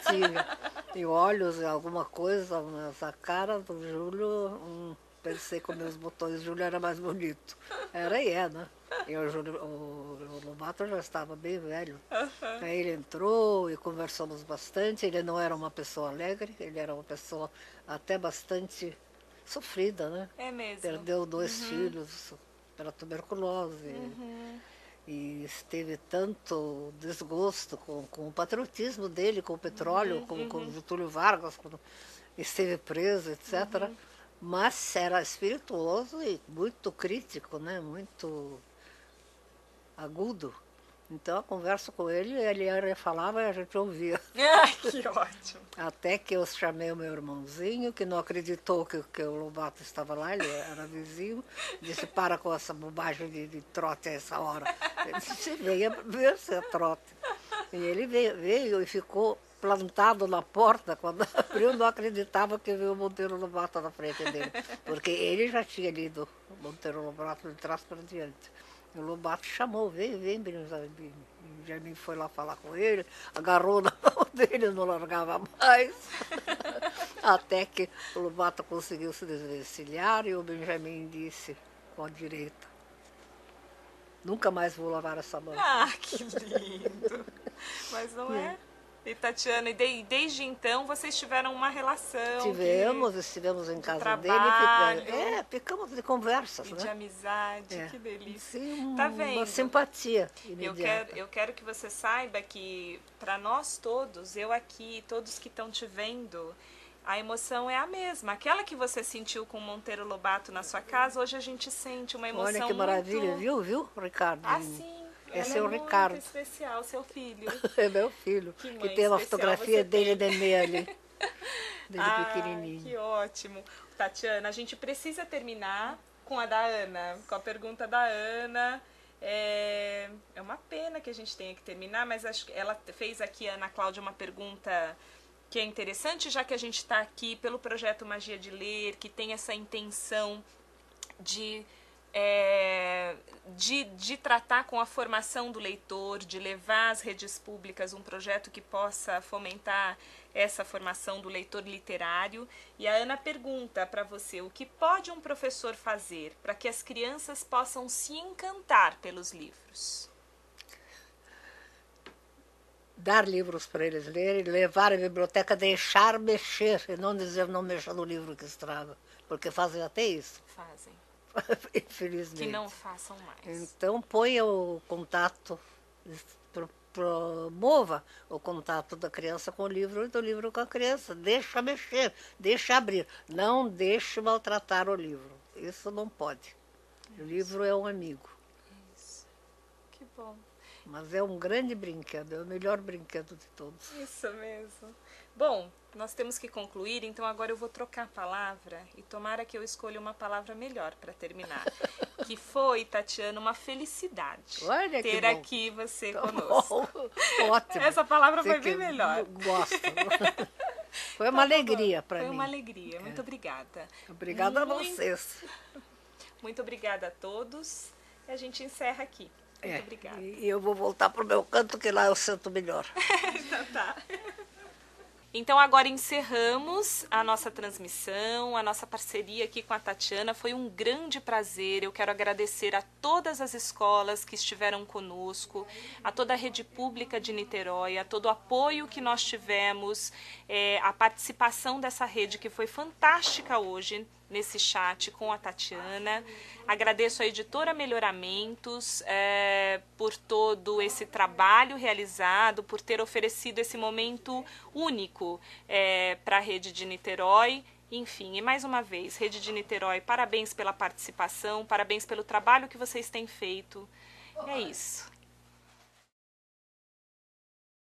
tinha. E olhos, alguma coisa, mas a cara do Júlio, pensei que meus botões, Júlio era mais bonito. Era e é, né? E o Lobato já estava bem velho. Aí ele entrou e conversamos bastante. Ele não era uma pessoa alegre, ele era uma pessoa até bastante sofrida, né? É mesmo. Perdeu 2 filhos pela tuberculose. E esteve tanto desgosto com o patriotismo dele, com o petróleo, com o Getúlio Vargas, quando esteve preso, etc. Mas era espirituoso e muito crítico, né? Muito agudo. Então a conversa com ele falava e a gente ouvia. Ai, que ótimo. Até que eu chamei o meu irmãozinho, que não acreditou que o Lobato estava lá, ele era vizinho, disse, para com essa bobagem de trote a essa hora. Ele disse, venha ver se é trote. E ele veio e ficou plantado na porta, quando abriu, não acreditava que viu o Monteiro Lobato na frente dele, porque ele já tinha lido o Monteiro Lobato de trás para diante. E o Lobato chamou, vem, Benjamin. Benjamin foi lá falar com ele, agarrou na mão dele, não largava mais. Até que o Lobato conseguiu se desvencilhar e o Benjamin disse com a direita, nunca mais vou lavar essa mão. Ah, que lindo. Mas não é? E Tatiana, e desde então vocês tiveram uma relação? Estivemos em casa trabalho, dele, ficamos de conversas, e né? de amizade, que delícia. Sim, tá vendo? Uma simpatia imediata. Eu quero que você saiba que para nós todos, eu aqui, todos que estão te vendo, a emoção é a mesma. Aquela que você sentiu com Monteiro Lobato na sua casa, hoje a gente sente uma emoção Olha que maravilha, muito... viu, Ricardo? Ah, sim. Esse é o muito Ricardo. Especial, seu filho. É meu filho, que tem uma fotografia dele de meia ali, dele pequenininho. Que ótimo. Tatiana, a gente precisa terminar com a da Ana, com a pergunta da Ana. É uma pena que a gente tenha que terminar, mas acho que ela fez aqui, a Ana Cláudia, uma pergunta que é interessante, já que a gente está aqui pelo projeto Magia de Ler, que tem essa intenção de tratar com a formação do leitor, de levar às redes públicas um projeto que possa fomentar essa formação do leitor literário. E a Ana pergunta para você, o que pode um professor fazer para que as crianças possam se encantar pelos livros? Dar livros para eles lerem, levar à biblioteca, deixar mexer, e não dizer não mexa no livro que estraga, porque fazem até isso. Fazem. Infelizmente. Que não façam mais. Então ponha o contato, promova o contato da criança com o livro e do livro com a criança. Deixa mexer, deixa abrir. Não deixe maltratar o livro. Isso não pode. O livro é um amigo. Isso. Que bom. Mas é um grande brinquedo, é o melhor brinquedo de todos. Isso mesmo. Bom, nós temos que concluir, então agora eu vou trocar a palavra e tomara que eu escolha uma palavra melhor para terminar. Que foi, Tatiana, uma felicidade. Olha, ter aqui você conosco. Ótimo. Essa palavra foi bem melhor. Gosto. Foi uma alegria para mim. Foi uma alegria. Muito obrigada. Obrigada a vocês. Muito obrigada a todos. E a gente encerra aqui. Muito obrigada. E eu vou voltar para o meu canto, que lá eu sinto melhor. Então tá. Então agora encerramos a nossa transmissão, a nossa parceria aqui com a Tatiana. Foi um grande prazer. Eu quero agradecer a todas as escolas que estiveram conosco, a toda a rede pública de Niterói, a todo o apoio que nós tivemos, a participação dessa rede que foi fantástica hoje nesse chat com a Tatiana. Agradeço a editora Melhoramentos por todo esse trabalho realizado, por ter oferecido esse momento único para a Rede de Niterói. Enfim, e mais uma vez, Rede de Niterói, parabéns pela participação, parabéns pelo trabalho que vocês têm feito. É isso.